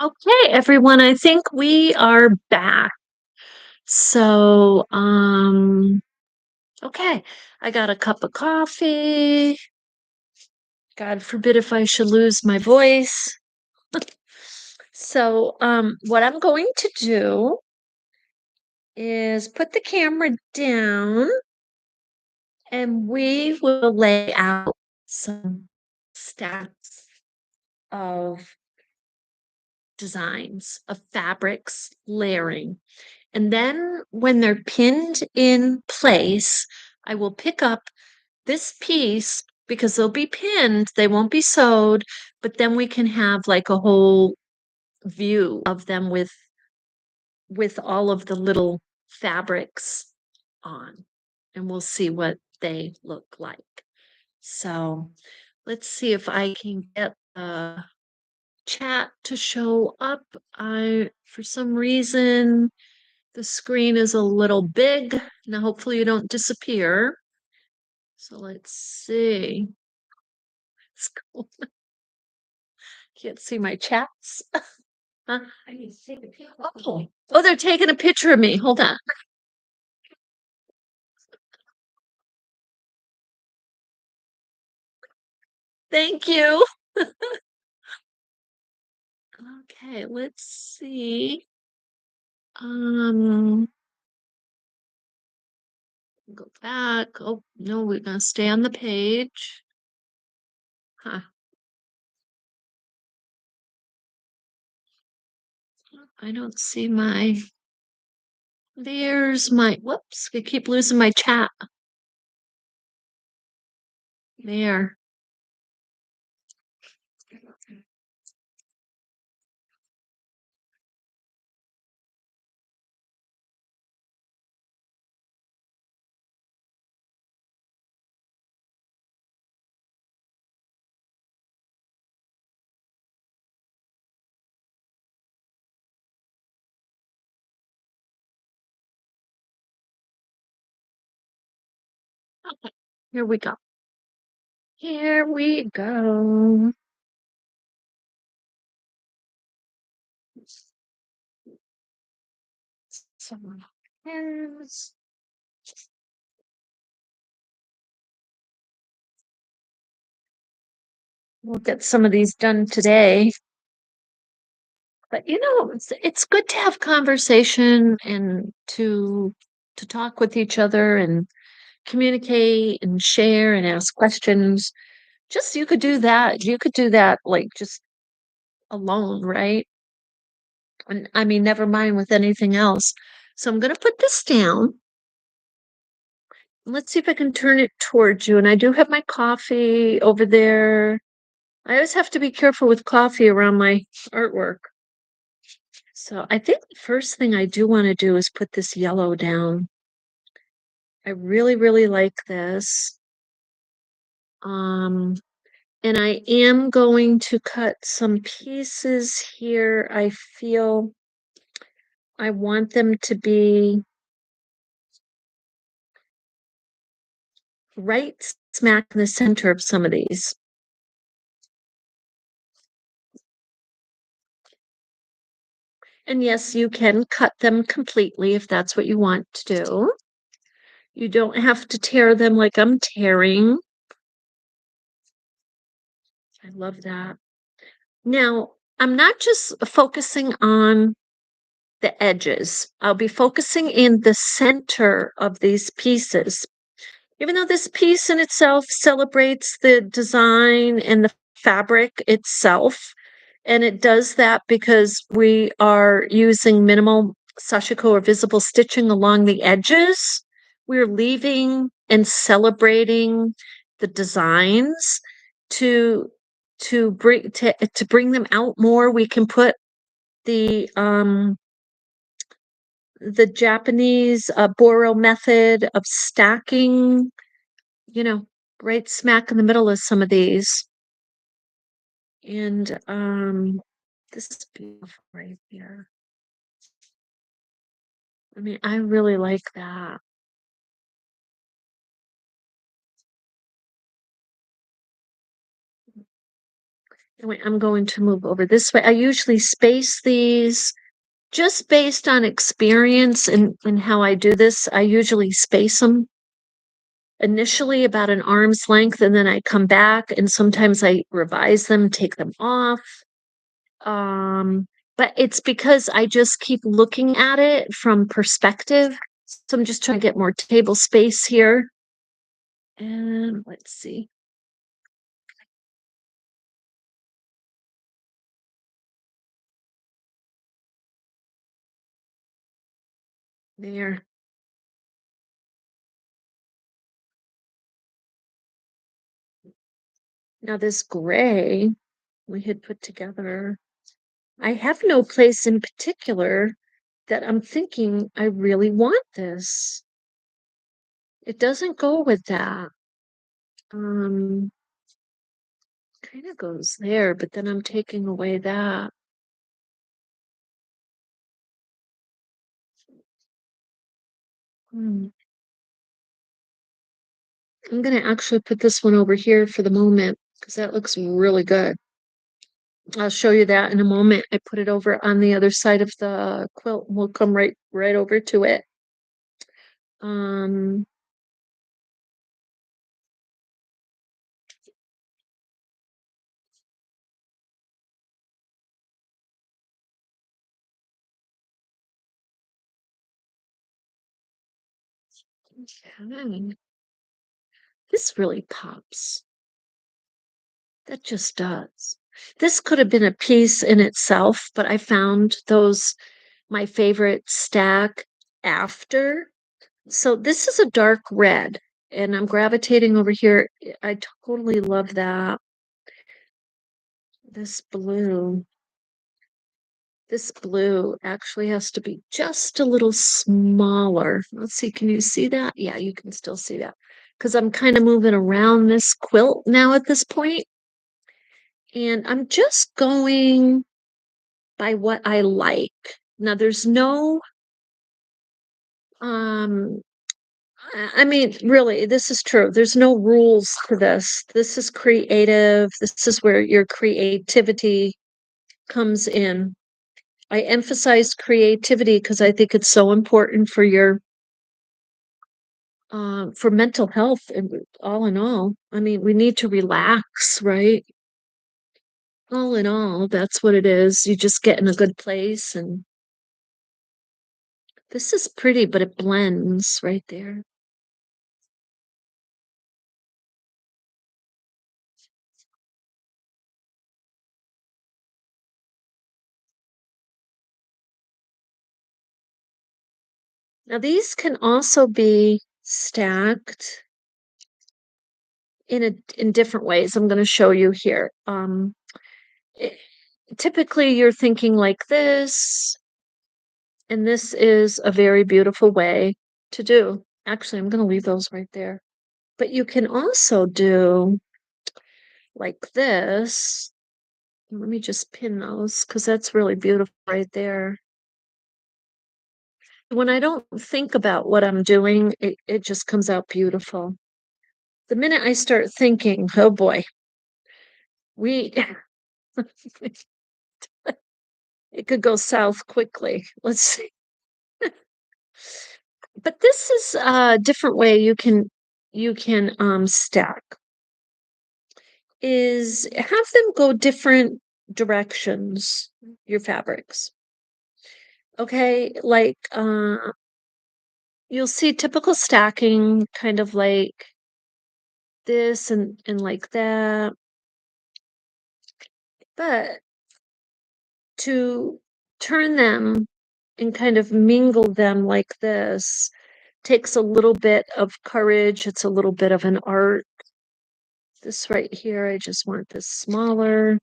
Okay, everyone, I think we are back. So, okay, I got a cup of coffee. God forbid if I should lose my voice. So, what I'm going to do is put the camera down and we will lay out some stacks of designs of fabrics layering. And then when they're pinned in place, I will pick up this piece because they'll be pinned, they won't be sewed, but then we can have like a whole view of them with all of the little fabrics on, and we'll see what they look like. So let's see if I can get the chat to show up. For some reason, the screen is a little big. Now, hopefully you don't disappear. So let's see. It's cool. Can't see my chats. Huh? I need to take a picture. Oh, they're taking a picture of me. Hold on. Thank you. Okay, let's see. Um, go back. Oh, no, we're gonna stay on the page. Huh. I don't see there's whoops, I keep losing my chat. There. Okay, here we go. Here we go. Some pins. We'll get some of these done today. But it's good to have conversation and to talk with each other and communicate and share and ask questions. Just you could do that. You could do that like just alone, right? And I mean, never mind with anything else. So I'm going to put this down. Let's see if I can turn it towards you. And I do have my coffee over there. I always have to be careful with coffee around my artwork. So I think the first thing I do want to do is put this yellow down. I really, really like this. And I am going to cut some pieces here. I feel I want them to be right smack in the center of some of these. And yes, you can cut them completely if that's what you want to do. You don't have to tear them like I'm tearing. I love that. Now, I'm not just focusing on the edges. I'll be focusing in the center of these pieces. Even though this piece in itself celebrates the design and the fabric itself, and it does that because we are using minimal sashiko or visible stitching along the edges. We're leaving and celebrating the designs to bring them out more. We can put the Japanese Boro method of stacking, you know, right smack in the middle of some of these. And this is beautiful right here. I mean, I really like that. Wait, I'm going to move over this way. I usually space these just based on experience and how I do this. I usually space them initially about an arm's length, and then I come back and sometimes I revise them, take them off. Um, but it's because I just keep looking at it from perspective. So I'm just trying to get more table space here. And let's see. There. Now this gray we had put together, I have no place in particular that I'm thinking I really want this. It doesn't go with that. Um, kind of goes there, but then I'm taking away that. Hmm. I'm gonna actually put this one over here for the moment because that looks really good. I'll show you that in a moment. I put it over on the other side of the quilt and we'll come right over to it. Um, okay. This really pops. That just does. This could have been a piece in itself, but I found those my favorite stack after. So this is a dark red, and I'm gravitating over here. I totally love that. This blue. This blue actually has to be just a little smaller. Let's see, can you see that? Yeah, you can still see that. Because I'm kind of moving around this quilt now at this point, and I'm just going by what I like. Now there's no um I mean, really, this is true. There's no rules to this. This is creative. This is where your creativity comes in. I emphasize creativity because I think it's so important for your for mental health and all in all. I mean, we need to relax, right? All in all, that's what it is. You just get in a good place and this is pretty, but it blends right there. Now these can also be stacked in different ways. I'm going to show you here. It- Typically you're thinking like this, and this is a very beautiful way to do. Actually, I'm going to leave those right there. But you can also do like this. Let me just pin those because that's really beautiful right there. When I don't think about what I'm doing, it just comes out beautiful. The minute I start thinking, oh boy, we it could go south quickly. Let's see. But this is a different way you can stack is have them go different directions, your fabrics. Okay, like you'll see typical stacking kind of like this and like that. But to turn them and kind of mingle them like this takes a little bit of courage. It's a little bit of an art. This right here, I just want this smaller.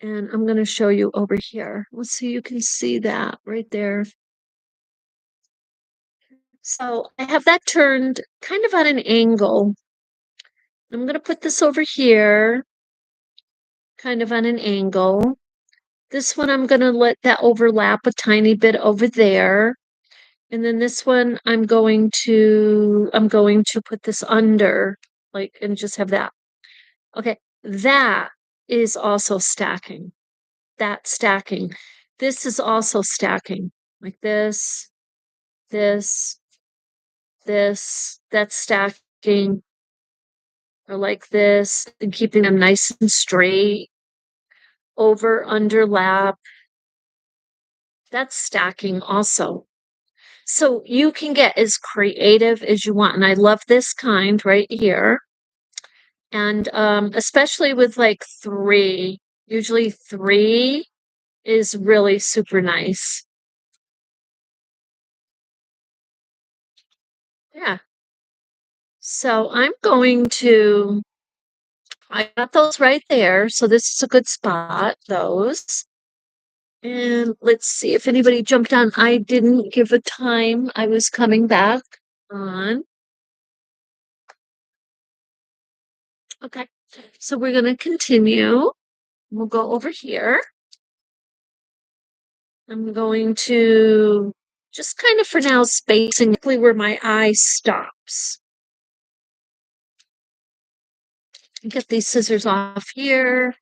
And I'm going to show you over here. Let's see, you can see that right there. So I have that turned kind of at an angle. I'm going to put this over here, kind of on an angle. This one, I'm going to let that overlap a tiny bit over there. And then this one, I'm going to put this under, like, and just have that. Okay, that is also stacking. That's stacking. This is also stacking. Like this, that's stacking. Or like this, and keeping them nice and straight. Over, under, lap. That's stacking also. So you can get as creative as you want. And I love this kind right here. And especially with like three, usually three is really super nice. Yeah. So I got those right there. So this is a good spot, those. And let's see if anybody jumped on. I didn't give a time I was coming back on. Okay. So we're going to continue. We'll go over here. I'm going to just kind of for now spacing where my eye stops. Get these scissors off here.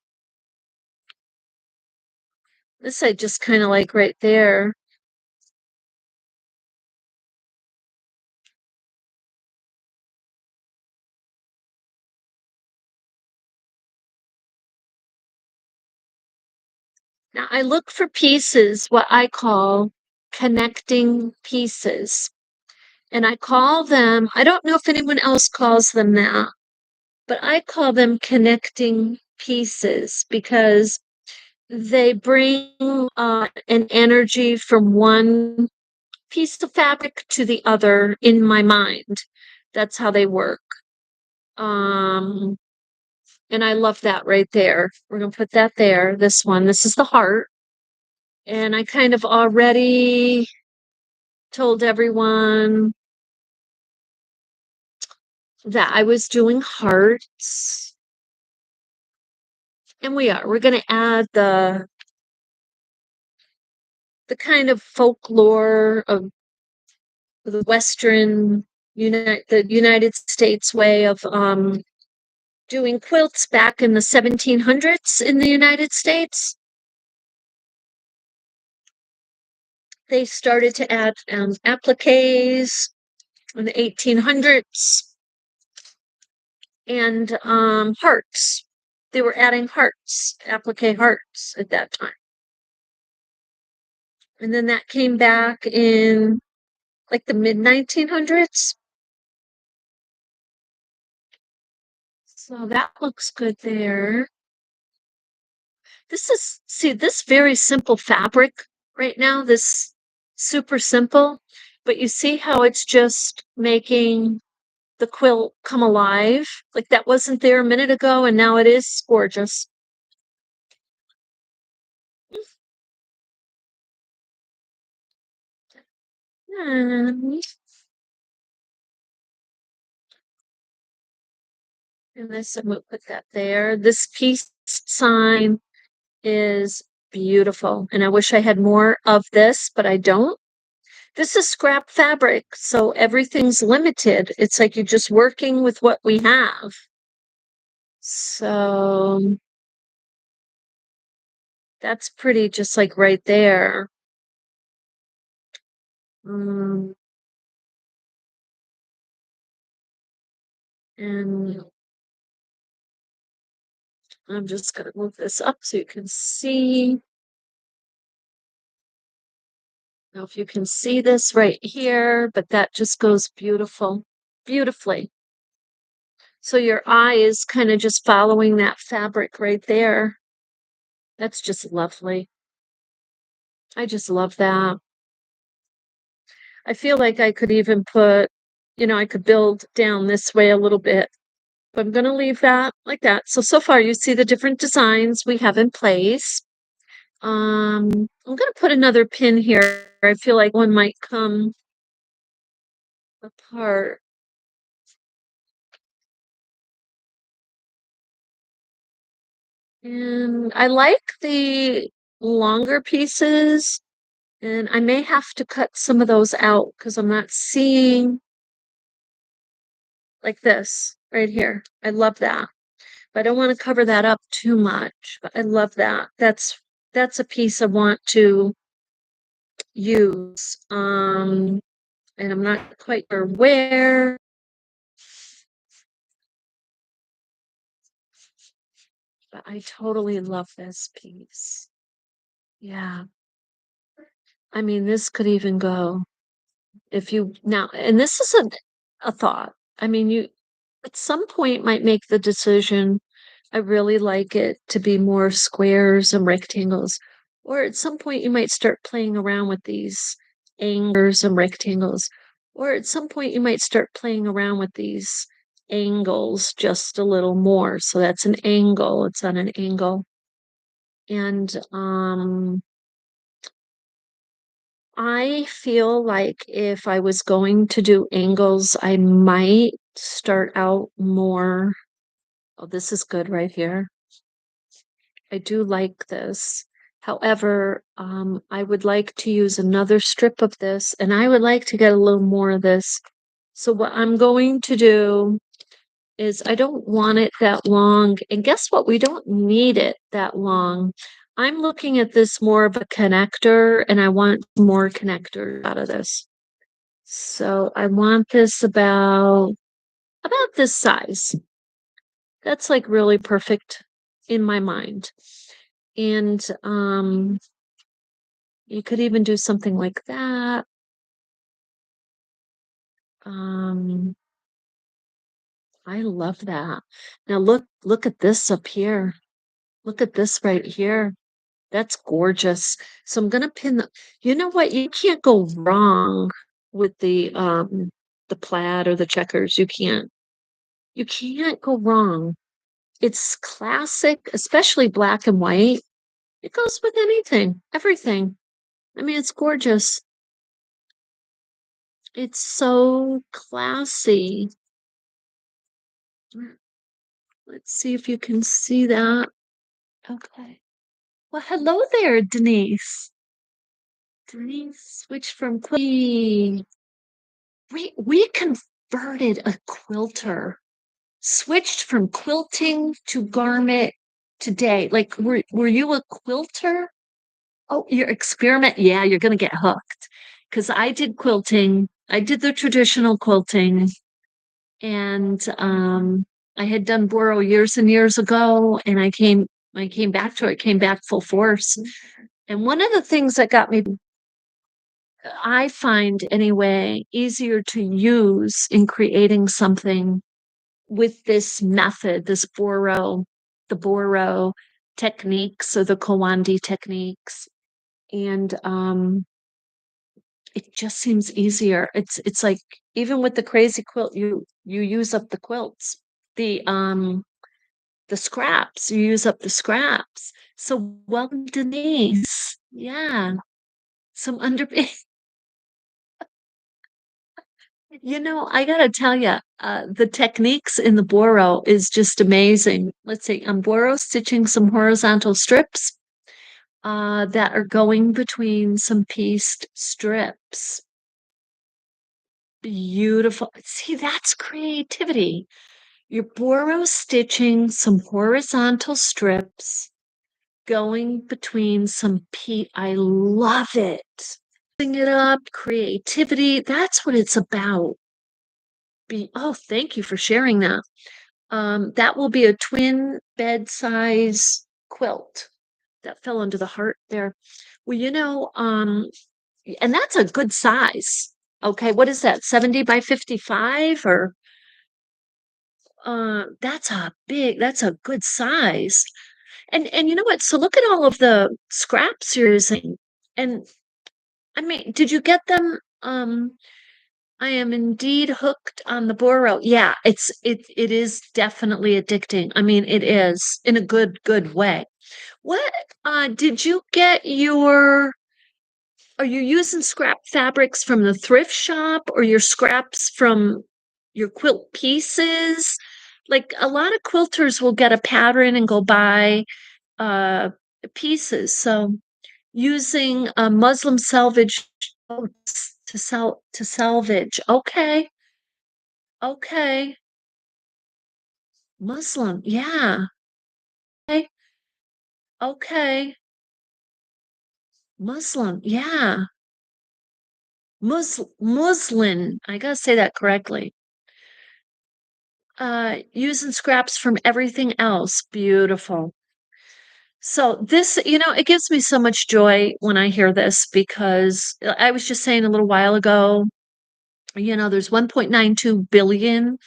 This I just kind of like right there. Now I look for pieces, what I call connecting pieces. And I call them, I don't know if anyone else calls them that, but I call them connecting pieces because they bring an energy from one piece of fabric to the other in my mind. That's how they work. Um, and I love that right there. We're going to put that there. This one, this is the heart. And I kind of already told everyone that I was doing hearts. And we're going to add the kind of folklore of the the United States way of doing quilts back in the 1700s in the United States. They started to add appliques in the 1800s and hearts. They were adding hearts, applique hearts at that time. And then that came back in like the mid 1900s. So that looks good there. See, this very simple fabric right now, this super simple, but you see how it's just making the quilt come alive? Like that wasn't there a minute ago, and now it is gorgeous. And this, I'm going to put that there. This peace sign is beautiful, and I wish I had more of this, but I don't. This is scrap fabric, so everything's limited. It's like you're just working with what we have. So that's pretty, just like right there. Um, and I'm just going to move this up so you can see. Now, if you can see this right here, but that just goes beautifully. So your eye is kind of just following that fabric right there. That's just lovely. I just love that. I feel like I could even put, I could build down this way a little bit, but I'm going to leave that like that. So far you see the different designs we have in place. I'm going to put another pin here. I feel like one might come apart. And I like the longer pieces, and I may have to cut some of those out because I'm not seeing like this right here. I love that. I don't want to cover that up too much, but I love that. That's a piece I want to use. And I'm not quite sure where, but I totally love this piece. Yeah. I mean, this could even go if you now, and this is a thought. I mean, you at some point might make the decision, I really like it to be more squares and rectangles. Or at some point you might start playing around with these angles and rectangles. Or at some point you might start playing around with these angles just a little more. So that's an angle, it's on an angle. And I feel like if I was going to do angles, I might start out more. Oh, this is good right here. I do like this. However, I would like to use another strip of this, and I would like to get a little more of this. So what I'm going to do is I don't want it that long. And guess what? We don't need it that long. I'm looking at this more of a connector, and I want more connectors out of this. So I want this about this size. That's like really perfect in my mind. And you could even do something like that. Um, I love that. Now look at this up here. Look at this right here. That's gorgeous. So I'm gonna pin you know what? You can't go wrong with the plaid or the checkers. You can't. You can't go wrong. It's classic, especially black and white. It goes with anything, everything. I mean, it's gorgeous. It's so classy. Let's see if you can see that. Okay. Well, hello there, Denise. Denise switched from quilting. We converted a quilter, switched from quilting to garment today. Like, were you a quilter? Oh, your experiment. Yeah, you're gonna get hooked. Because I did quilting. I did the traditional quilting. And I had done Boro years and years ago, and I came back to it, came back full force. And one of the things that got me, I find anyway, easier to use in creating something with this method, the Boro techniques or the Kawandi techniques. And it just seems easier. It's like even with the crazy quilt, you use up the quilts. The scraps, you use up the scraps. So welcome, Denise. Yeah. Some under I gotta tell you, the techniques in the Boro is just amazing. Let's see, I'm Boro stitching some horizontal strips that are going between some pieced strips. Beautiful. See, that's creativity. You're Boro stitching some horizontal strips going between some I love it. Bring it up, creativity. That's what it's about. Thank you for sharing that. That will be a twin bed size quilt. That fell under the heart there. Well, and that's a good size. Okay, what is that? 70 by 55 or that's a good size. And you know what? So look at all of the scraps you're using. And I mean, did you get them? I am indeed hooked on the Boro. Yeah, it is definitely addicting. I mean, it is in a good way. What did you get are you using scrap fabrics from the thrift shop or your scraps from your quilt pieces? Like a lot of quilters will get a pattern and go buy uh pieces. So using a Muslim salvage to salvage. Okay. Okay. Muslim, yeah. Okay, okay. Muslim, yeah. Muslin. I gotta say that correctly. Using scraps from everything else. Beautiful. So this, it gives me so much joy when I hear this because I was just saying a little while ago, there's 1.92 billion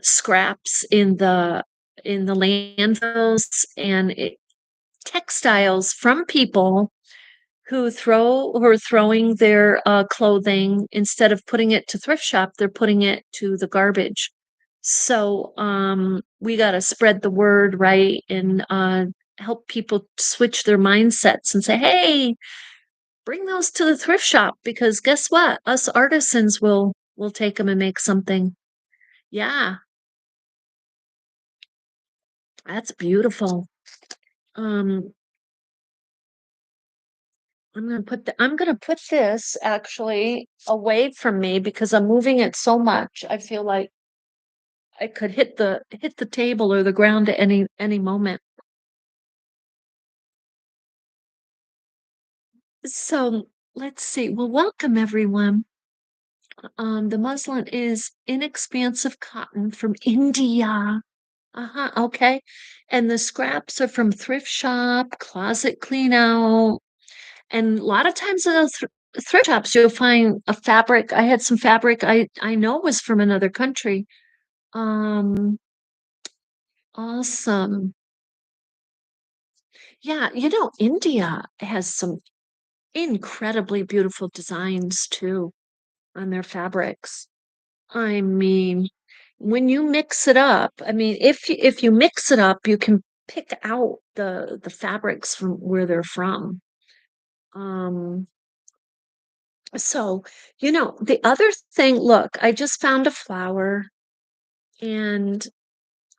scraps in the landfills and textiles from people who are throwing their clothing instead of putting it to thrift shop, they're putting it to the garbage. So we got to spread the word, right, and help people switch their mindsets and say, hey, bring those to the thrift shop because guess what? Us artisans will take them and make something. Yeah, that's beautiful. Um, I'm gonna put this actually away from me because I'm moving it so much. I feel like I could hit the table or the ground at any moment. So let's see. Well, welcome everyone. The muslin is inexpensive cotton from India. Uh-huh, okay. And the scraps are from thrift shop, closet clean out. And a lot of times in the thrift shops, you'll find a fabric. I had some fabric I know was from another country. Um, awesome. Yeah, India has some incredibly beautiful designs too on their fabrics. I mean, when you mix it up, I mean, if you mix it up, you can pick out the fabrics from where they're from. Um, so, the other thing, look, I just found a flower and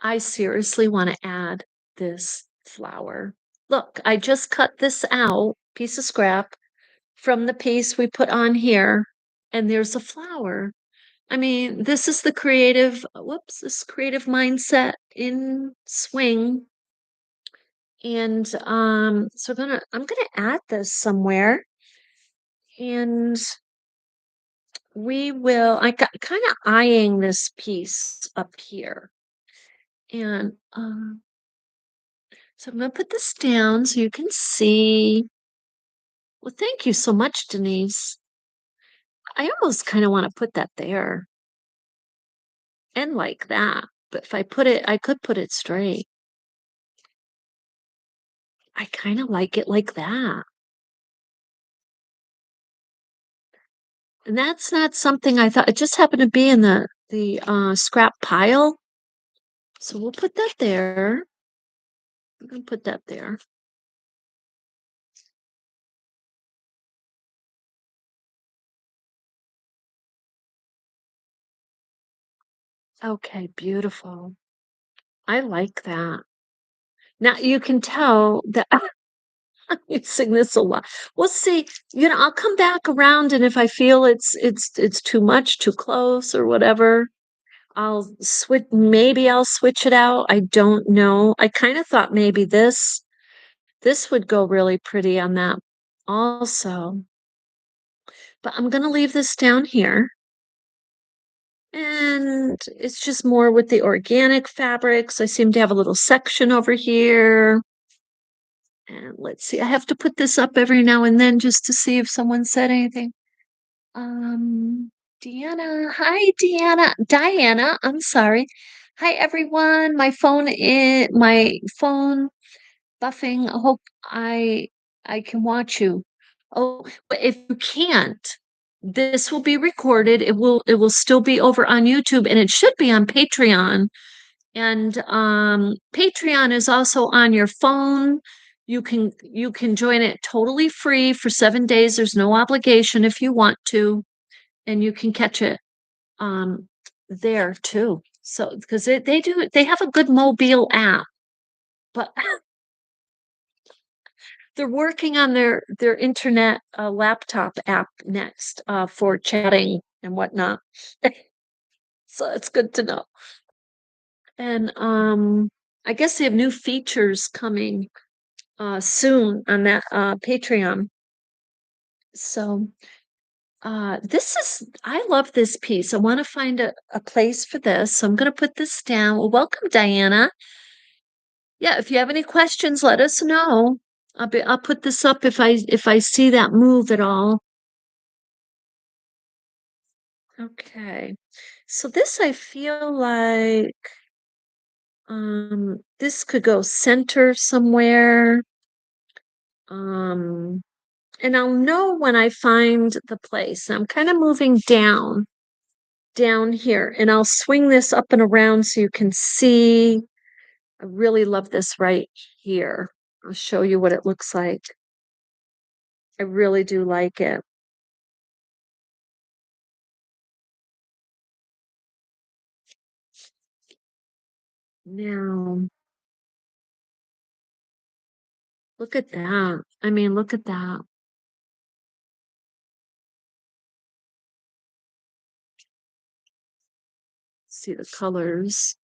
I seriously want to add this flower. Look, I just cut this out, piece of scrap from the piece we put on here, and there's a flower. I mean, this is the this creative mindset in swing. And so I'm gonna add this somewhere and I got kind of eyeing this piece up here. And so I'm gonna put this down so you can see. Well, thank you so much, Denise. I almost kind of want to put that there and like that. But if I could put it straight. I kind of like it like that. And that's not something I thought. It just happened to be in the scrap pile. So we'll put that there. I'm gonna put that there. Okay, beautiful. I like that. Now you can tell that I'm using this a lot. We'll see. I'll come back around, and if I feel it's too much, too close, or whatever, I'll switch. Maybe I'll switch it out. I don't know. I kind of thought maybe this would go really pretty on that also. But I'm gonna leave this down here. And it's just more with the organic fabrics. I seem to have a little section over here. And let's see, I have to put this up every now and then just to see if someone said anything. Um, Deanna, hi, Diana, I'm sorry. Hi, everyone. My phone buffing. I hope I can watch you. Oh, but if you can't, this will be recorded. It will still be over on YouTube and it should be on Patreon. And Patreon is also on your phone. You can join it totally free for 7 days. There's no obligation if you want to, and you can catch it um there too. So because they have a good mobile app, but they're working on their internet laptop app next for chatting and whatnot. So it's good to know. And I guess they have new features coming soon on that Patreon. So this is, I love this piece. I want to find a place for this. So I'm going to put this down. Well, welcome, Diana. Yeah, if you have any questions, let us know. I'll put this up if I see that move at all. Okay. So this I feel like this could go center somewhere. Um and I'll know when I find the place. I'm kind of moving down here, and I'll swing this up and around so you can see. I really love this right here. I'll show you what it looks like. I really do like it. Now, look at that. I mean, look at that. See the colors,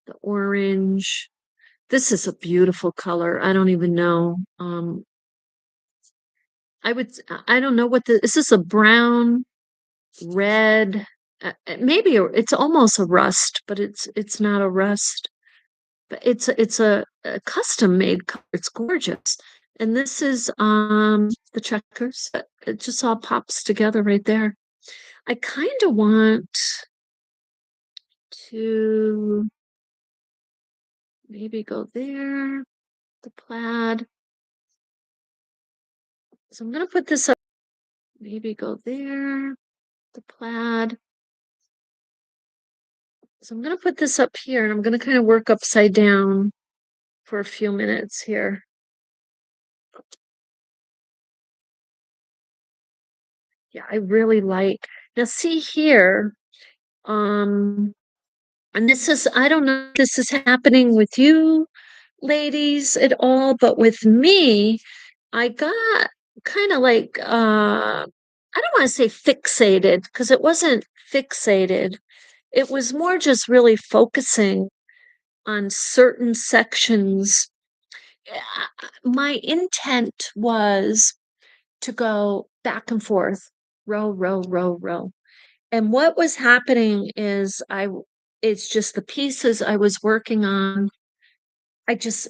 the orange. This is a beautiful color. I don't even know. I would, I don't know what this is, a brown, red, maybe it's almost a rust, but it's not a rust. But it's a custom made color. It's gorgeous. And this is the checkers. It just all pops together right there. I kind of want to maybe go there, the plaid. So I'm gonna put this up, maybe go there, the plaid. So I'm gonna put this up here, and I'm gonna kind of work upside down for a few minutes here. Yeah, I really like. Now see here, um, and this is, I don't know if this is happening with you ladies at all, but with me, I got kind of like I don't want to say fixated because it wasn't fixated. It was more just really focusing on certain sections. My intent was to go back and forth, row, row, row, row. And what was happening is it's just the pieces I was working on.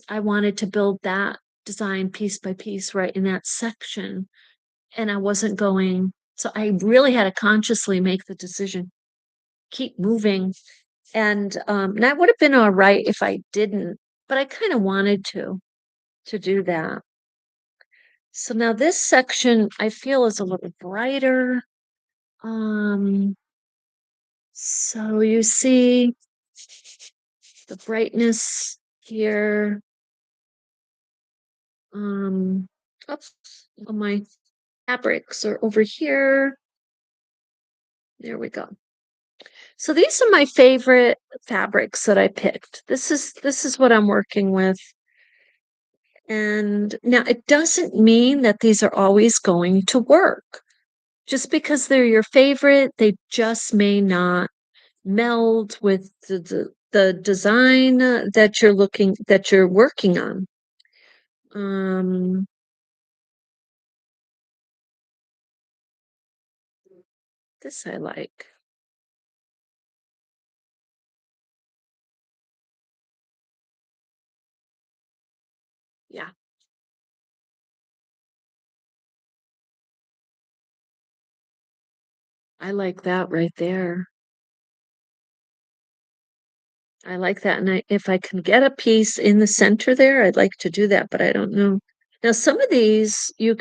I wanted to build that design piece by piece right in that section. And I wasn't going, so I really had to consciously make the decision, keep moving. And that would have been all right if I didn't, but I kind of wanted to do that. So now this section I feel is a little brighter. Um, so you see the brightness here. Um, oops, all my fabrics are over here. There we go. So these are my favorite fabrics that I picked. This is what I'm working with. And now it doesn't mean that these are always going to work. Just because they're your favorite, they just may not meld with the design that you're working on. Um, this I like. Yeah, I like that right there. I like that. And if I can get a piece in the center there, I'd like to do that, but I don't know. Now, some of these, you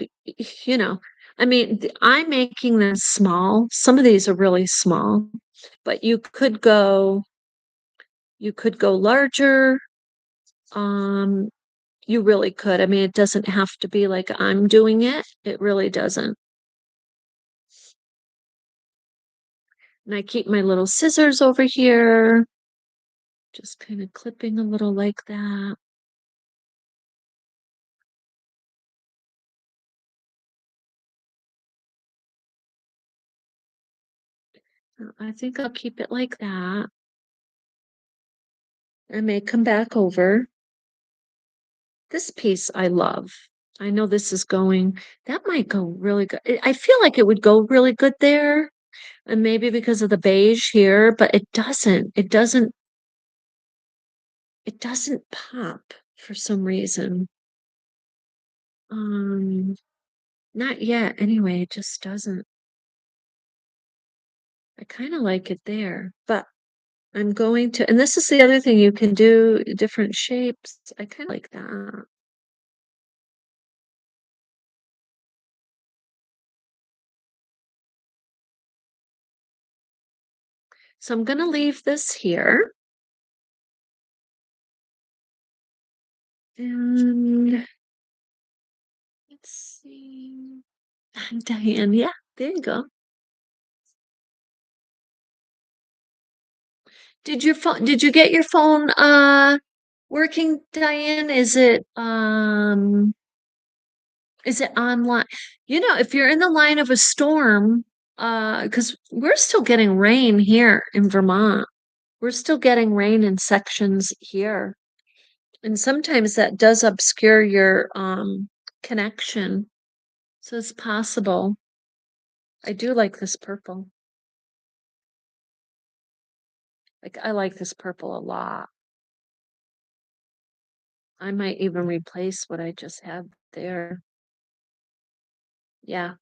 know, I mean, I'm making them small. Some of these are really small, but you could go larger. Um, you really could. I mean, it doesn't have to be like I'm doing it. It really doesn't. And I keep my little scissors over here, just kind of clipping a little like that. I think I'll keep it like that. I may come back over. This piece I love. I know this is going, that might go really good. I feel like it would go really good there. And maybe because of the beige here, but it doesn't pop for some reason. Um, Not yet. Anyway, it just doesn't. I kind of like it there, but I'm going to, and this is the other thing you can do different shapes. I kind of like that. So I'm going to leave this here. And let's see. Diane, yeah, there you go. Did you get your phone working, Diane? Is it online? You know, if you're in the line of a storm, because we're still getting rain here in Vermont. We're still getting rain in sections here. And sometimes that does obscure your connection. So it's possible. I do like this purple. Like I like this purple a lot. I might even replace what I just had there. Yeah,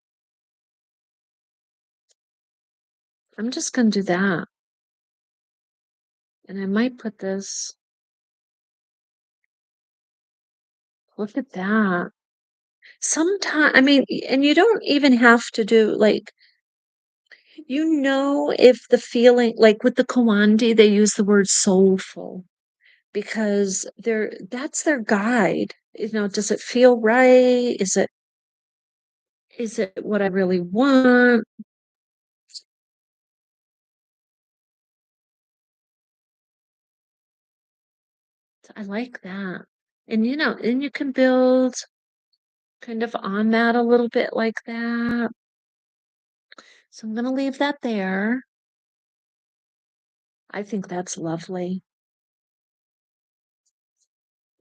I'm just gonna do that. And I might put this, look at that. Sometimes, I mean, and you don't even have to do like, you know, if the feeling, like with the Kawandi, they use the word soulful because that's their guide. You know, does it feel right? Is it what I really want? I like that. And you know, and you can build kind of on that a little bit like that. So I'm going to leave that there. I think that's lovely.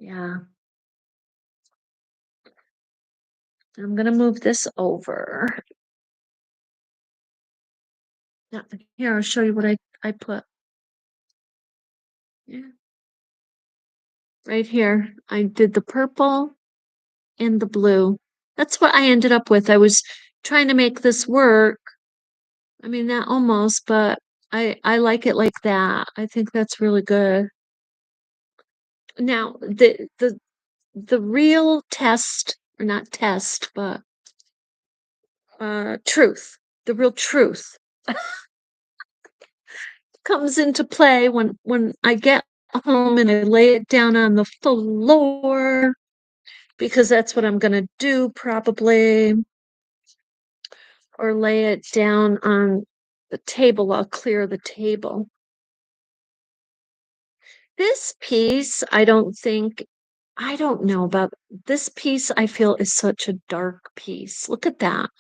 Yeah. I'm going to move this over. Now, here, I'll show you what I put. Yeah. Right here, I did the purple and the blue. That's what I ended up with. I was trying to make this work. I mean, not almost, but I like it like that. I think that's really good. Now, the real test, or not test, but truth, the real truth comes into play when I get home and I lay it down on the floor because that's what I'm gonna do probably, or lay it down on the table. I'll clear the table. This piece, I don't know about this piece, I feel is such a dark piece. Look at that.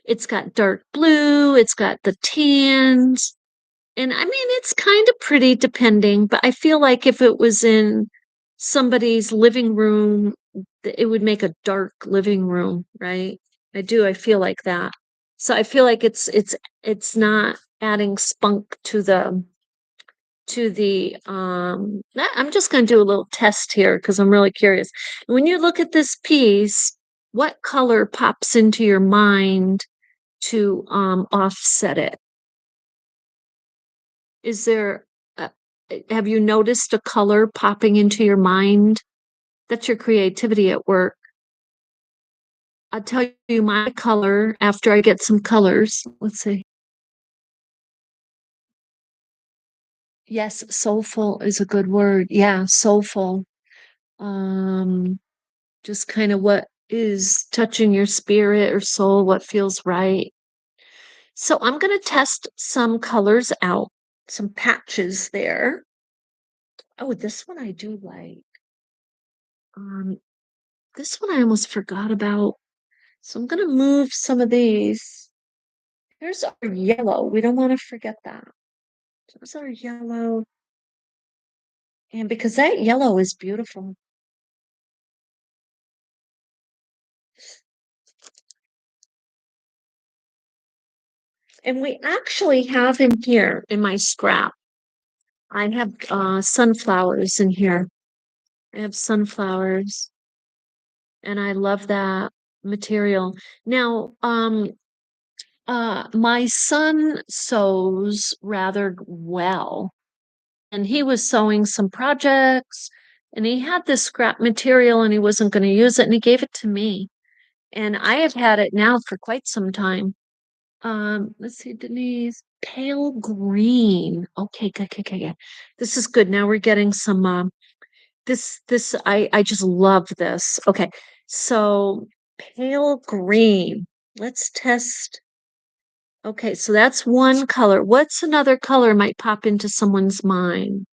It's got dark blue, it's got the tans. And I mean, it's kind of pretty depending, but I feel like if it was in somebody's living room, it would make a dark living room, right? I feel like that. So I feel like it's not adding spunk to the I'm just going to do a little test here because I'm really curious. When you look at this piece, what color pops into your mind to offset it? Is there a, have you noticed a color popping into your mind? That's your creativity at work. I'll tell you my color after I get some colors. Let's see. Yes, soulful is a good word. Yeah, soulful. Um, just kind of what is touching your spirit or soul, what feels right. So I'm going to test some colors out, some patches there. Oh, this one I do like. Um, this one I almost forgot about. So I'm going to move some of these. Here's our yellow. We don't want to forget that. There's our yellow. And because that yellow is beautiful. And we actually have in here in my scrap. I have sunflowers in here. I have sunflowers and I love that material. Now, my son sews rather well, and he was sewing some projects, and he had this scrap material and he wasn't going to use it, and he gave it to me. And I have had it now for quite some time. Let's see, Denise, pale green. Okay, good, good, good, good. This is good. Now we're getting some this I just love this. Okay. So pale green. Let's test. Okay, so that's one color. What's another color might pop into someone's mind?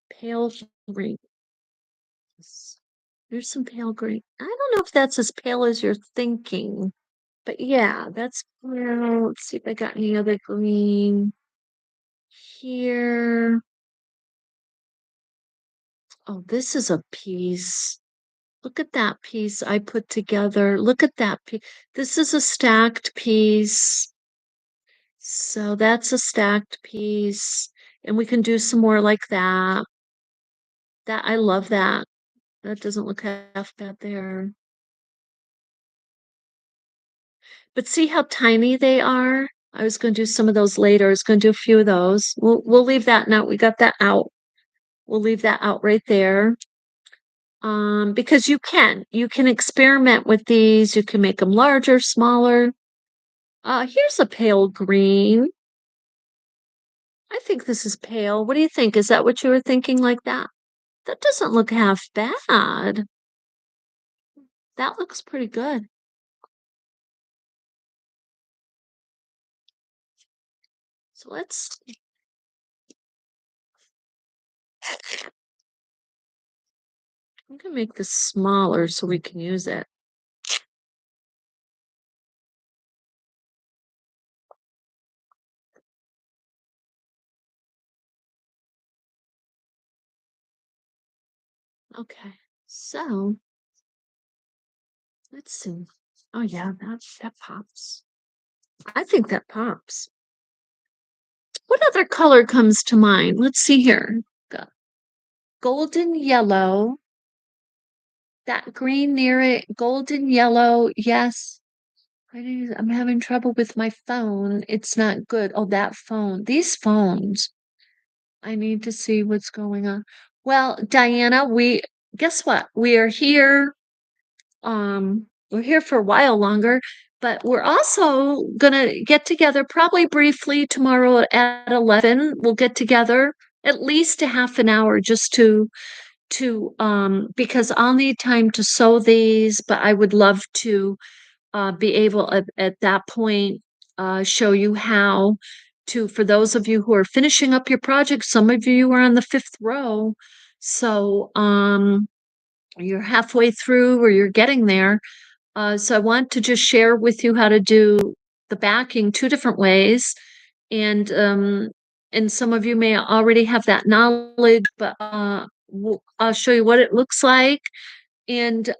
Pale green. There's some pale green. I don't know if that's as pale as you're thinking, but yeah, that's well, let's see if I got any other green here. Oh, this is a piece. Look at that piece I put together. Look at that piece. This is a stacked piece. So that's a stacked piece. And we can do some more like that. That I love that. That doesn't look half bad there. But see how tiny they are? I was going to do some of those later. I was going to do a few of those. We'll leave that now. We got that out. We'll leave that out right there. Because you can experiment with these. You can make them larger, smaller. Here's a pale green. I think this is pale. What do you think? Is that what you were thinking like that? That doesn't look half bad. That looks pretty good. So I'm gonna make this smaller so we can use it. Okay, so let's see. Oh yeah, that pops. I think that pops. What other color comes to mind? Let's see here. Got golden yellow, that green near it, golden yellow. Yes. I'm having trouble with my phone. It's not good. Oh, that phone. These phones. I need to see what's going on. Well, Diana, we guess what? We are here. We're here for a while longer, but we're also gonna get together probably briefly tomorrow at 11. We'll get together at least a half an hour just to because I'll need time to sew these, but I would love to be able at that point show you how to, for those of you who are finishing up your project, some of you are on the fifth row. So you're halfway through or you're getting there. So I want to just share with you how to do the backing two different ways. And some of you may already have that knowledge, but I'll show you what it looks like. And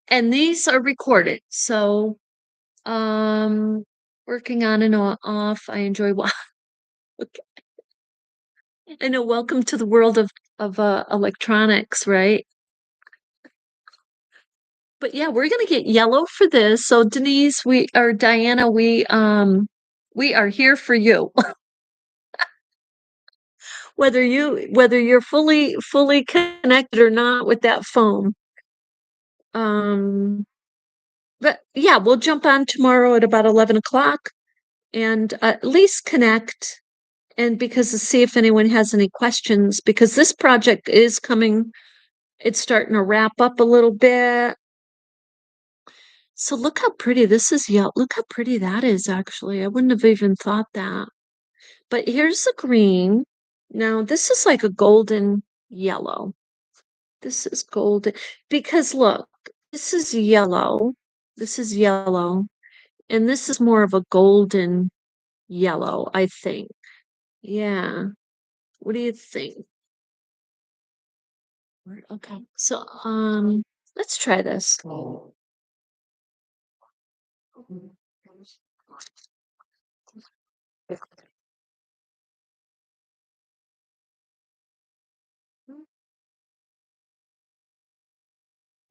these are recorded. So working on and off, I enjoy I know, welcome to the world of electronics, right? But yeah, we're gonna get yellow for this. So Denise, we or Diana, we are here for you. Whether you're fully connected or not with that phone. Um, but yeah, we'll jump on tomorrow at about 11 o'clock and at least connect and because to see if anyone has any questions, because this project is coming, it's starting to wrap up a little bit. So look how pretty this is. Yeah, look how pretty that is actually. I wouldn't have even thought that. But here's the green. Now this is like a golden yellow. This is golden because look, this is yellow. This is yellow. And this is more of a golden yellow, I think. Yeah. What do you think? Okay, so let's try this.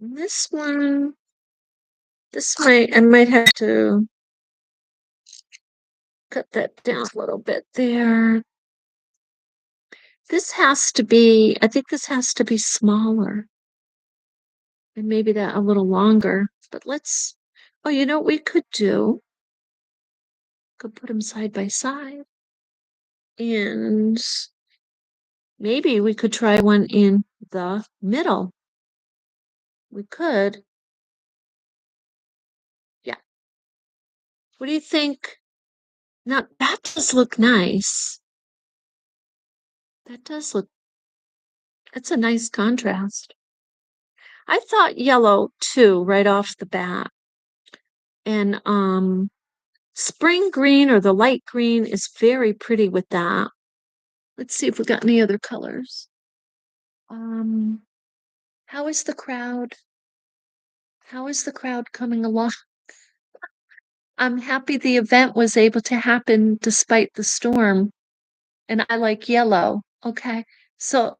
This one, I might have to cut that down a little bit there. I think this has to be smaller and maybe that a little longer, but oh, you know what we could do? Could put them side by side and maybe we could try one in the middle. We could. Yeah. What do you think? Now that does look nice. That does look, that's a nice contrast. I thought yellow too, right off the bat. And spring green or the light green is very pretty with that. Let's see if we got any other colors. Um, how is the crowd? How is the crowd coming along? I'm happy the event was able to happen despite the storm. And I like yellow. Okay. So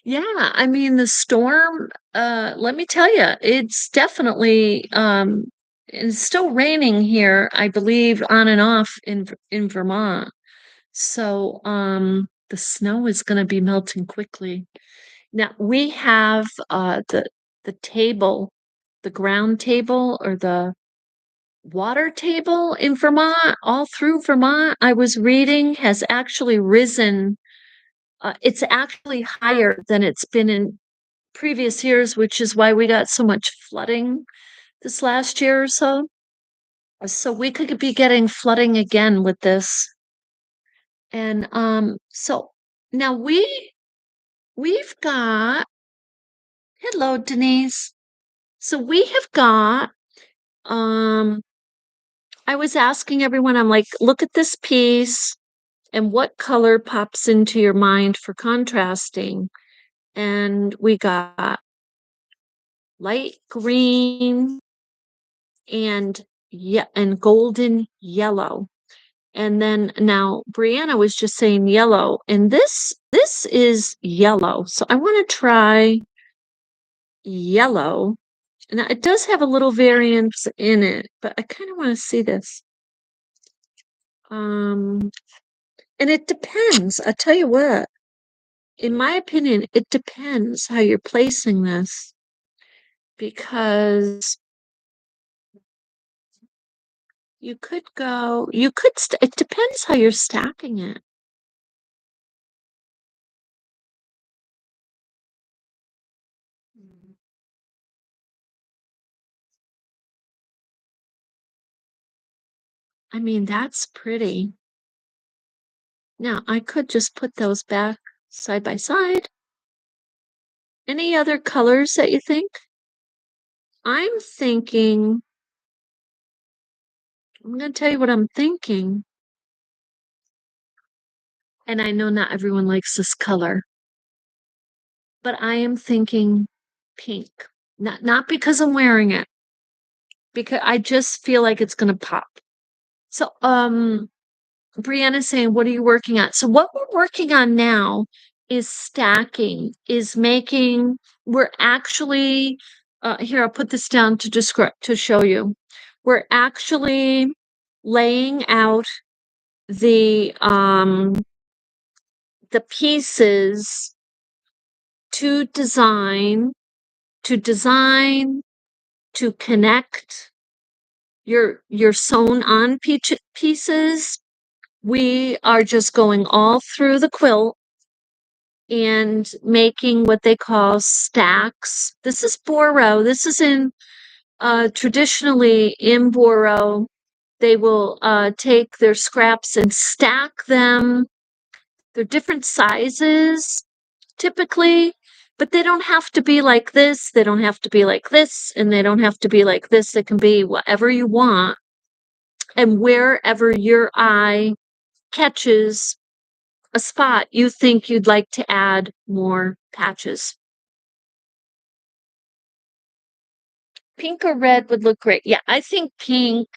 yeah, I mean the storm, let me tell you, it's definitely it's still raining here, I believe, on and off in Vermont. So the snow is going to be melting quickly. Now we have the table, the ground table or the water table in Vermont, all through Vermont, I was reading, has actually risen. It's actually higher than it's been in previous years, which is why we got so much flooding this last year or so. So we could be getting flooding again with this. And so now we've got, hello, Denise. So we have got, um, I was asking everyone, I'm like, look at this piece and what color pops into your mind for contrasting. And we got light green and yeah, and golden yellow. And then now Brianna was just saying yellow, and this is yellow. So I want to try yellow. Now it does have a little variance in it, but I kind of want to see this. Um, and it depends. I tell you what, in my opinion, it depends how you're placing this because it depends how you're stacking it. I mean, that's pretty. Now, I could just put those back side by side. Any other colors that you think? I'm thinking, I'm going to tell you what I'm thinking. And I know not everyone likes this color, but I am thinking pink. Not because I'm wearing it, because I just feel like it's going to pop. So, Brianna's saying, what are you working on? So what we're working on now is stacking, is making, we're actually, here, I'll put this down to describe, to show you. We're actually laying out the pieces to design, to design, to connect your sewn on pieces. We are just going all through the quilt and making what they call stacks. This is Boro. This is in traditionally in Boro. They will take their scraps and stack them. They're different sizes typically, but they don't have to be like this. They don't have to be like this, and they don't have to be like this. It can be whatever you want and wherever your eye catches a spot you think you'd like to add more patches. Pink or red would look great. Yeah, I think pink.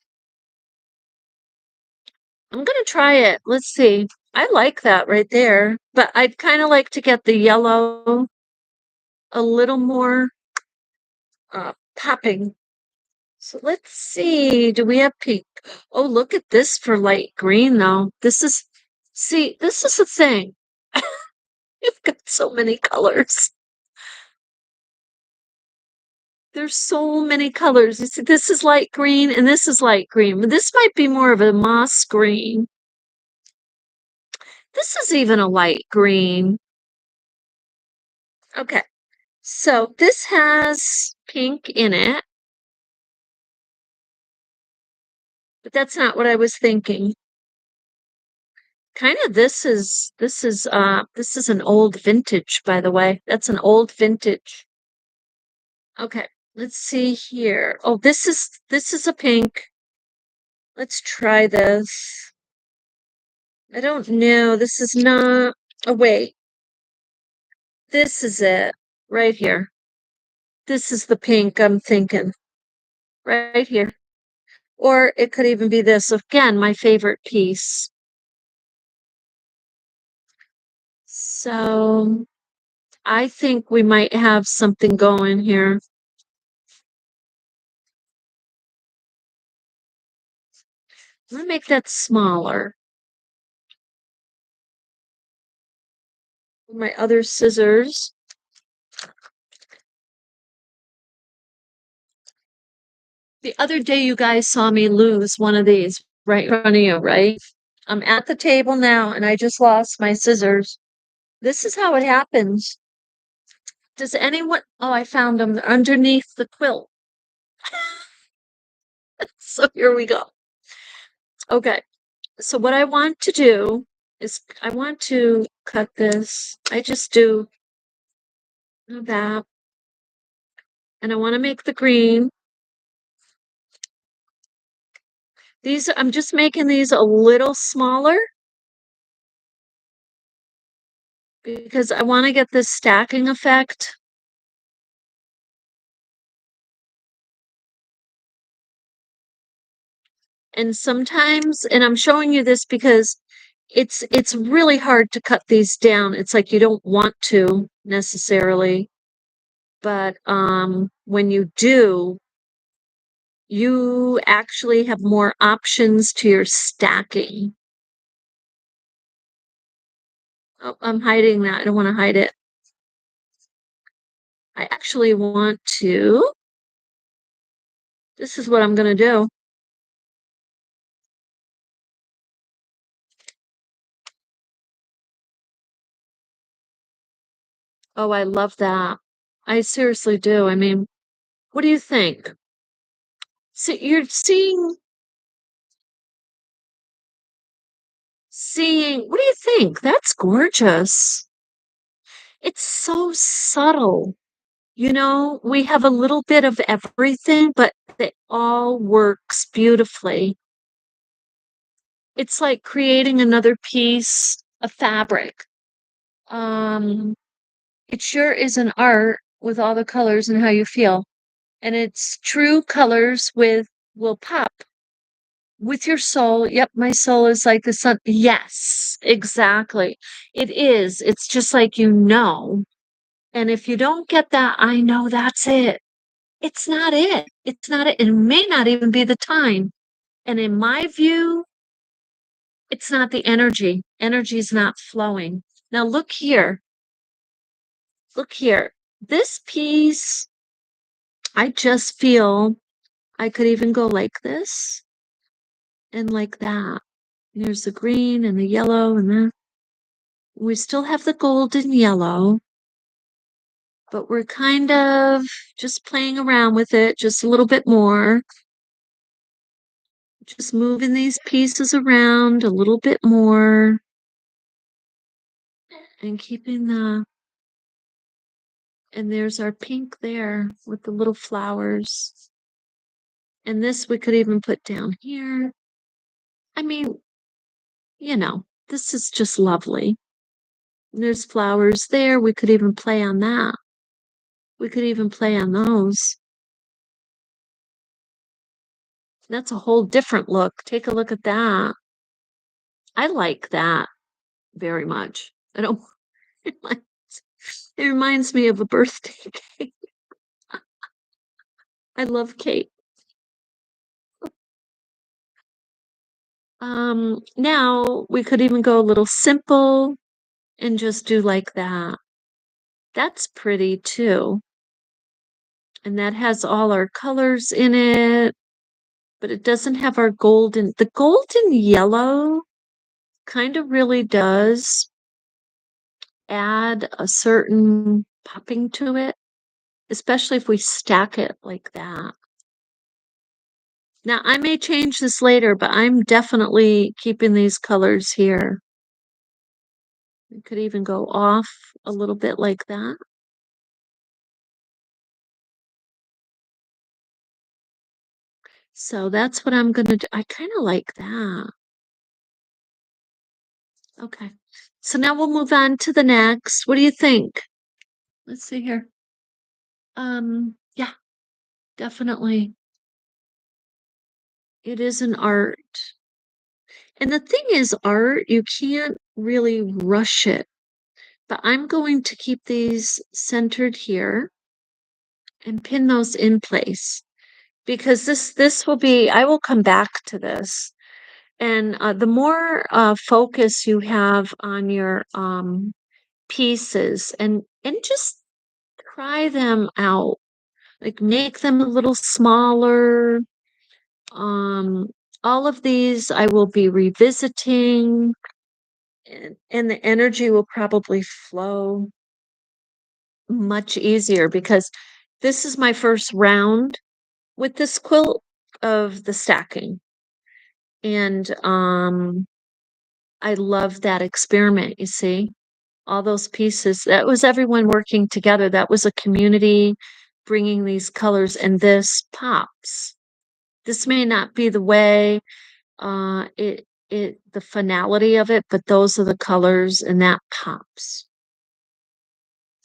I'm gonna try it. Let's see. I like that right there, but I'd kind of like to get the yellow a little more popping. So let's see. Do we have pink? Oh, look at this for light green though. This is the thing. You've got so many colors. There's so many colors. You see, this is light green and this is light green. But this might be more of a moss green. This is even a light green. Okay, so this has pink in it, but that's not what I was thinking. Kind of this is an old vintage, by the way. That's an old vintage. Okay, let's see here. Oh, this is a pink. Let's try this. I don't know. This is not. Oh, wait. This is it right here. This is the pink I'm thinking right here. Or it could even be this. Again, my favorite piece. So I think we might have something going here. I'm gonna make that smaller. My other scissors. The other day, you guys saw me lose one of these right in front of you, right? I'm at the table now and I just lost my scissors. This is how it happens. Does anyone? Oh, I found them underneath the quilt. So here we go. Okay. So what I want to do is I want to cut this. I just do that. And I want to make the green. I'm just making these a little smaller because I want to get this stacking effect. And sometimes, and I'm showing you this because it's really hard to cut these down. It's like you don't want to necessarily, but when you do, you actually have more options to your stacking. Oh, I'm hiding that. I don't want to hide it. I actually want to. This is what I'm going to do. Oh, I love that. I seriously do. I mean, what do you think? So you're seeing, what do you think? That's gorgeous. It's so subtle. You know, we have a little bit of everything, but it all works beautifully. It's like creating another piece of fabric. Um, it sure is an art with all the colors and how you feel. And it's true colors will pop with your soul. Yep, my soul is like the sun. Yes, exactly. It is. It's just like you know. And if you don't get that, I know that's it. It's not it. It's not it. It may not even be the time. And in my view, it's not the energy. Energy is not flowing. Now look here. Look here. This piece, I just feel I could even go like this and like that. There's the green and the yellow, and then we still have the golden yellow, but we're kind of just playing around with it just a little bit more. Just moving these pieces around a little bit more and keeping and there's our pink there with the little flowers. And this we could even put down here. I mean, you know, this is just lovely. There's flowers there. We could even play on that. We could even play on those. That's a whole different look. Take a look at that. I like that very much. I don't like it reminds me of a birthday cake. I love cake. Now we could even go a little simple and just do like that. That's pretty too. And that has all our colors in it, but it doesn't have our golden. The golden yellow kind of really does add a certain popping to it, especially if we stack it like that. Now, I may change this later, but I'm definitely keeping these colors here. We could even go off a little bit like that. So that's what I'm gonna do. I kind of like that. Okay. So now we'll move on to the next. What do you think? Let's see here. Yeah, definitely. It is an art. And the thing is, art, you can't really rush it. But I'm going to keep these centered here and pin those in place because this will be, I will come back to this. And the more focus you have on your pieces and just try them out, like make them a little smaller. Um, all of these I will be revisiting and the energy will probably flow much easier because this is my first round with this quilt of the stacking. And I love that experiment, you see. All those pieces. That was everyone working together. That was a community bringing these colors and this pops. This may not be the way the finality of it, but those are the colors and that pops.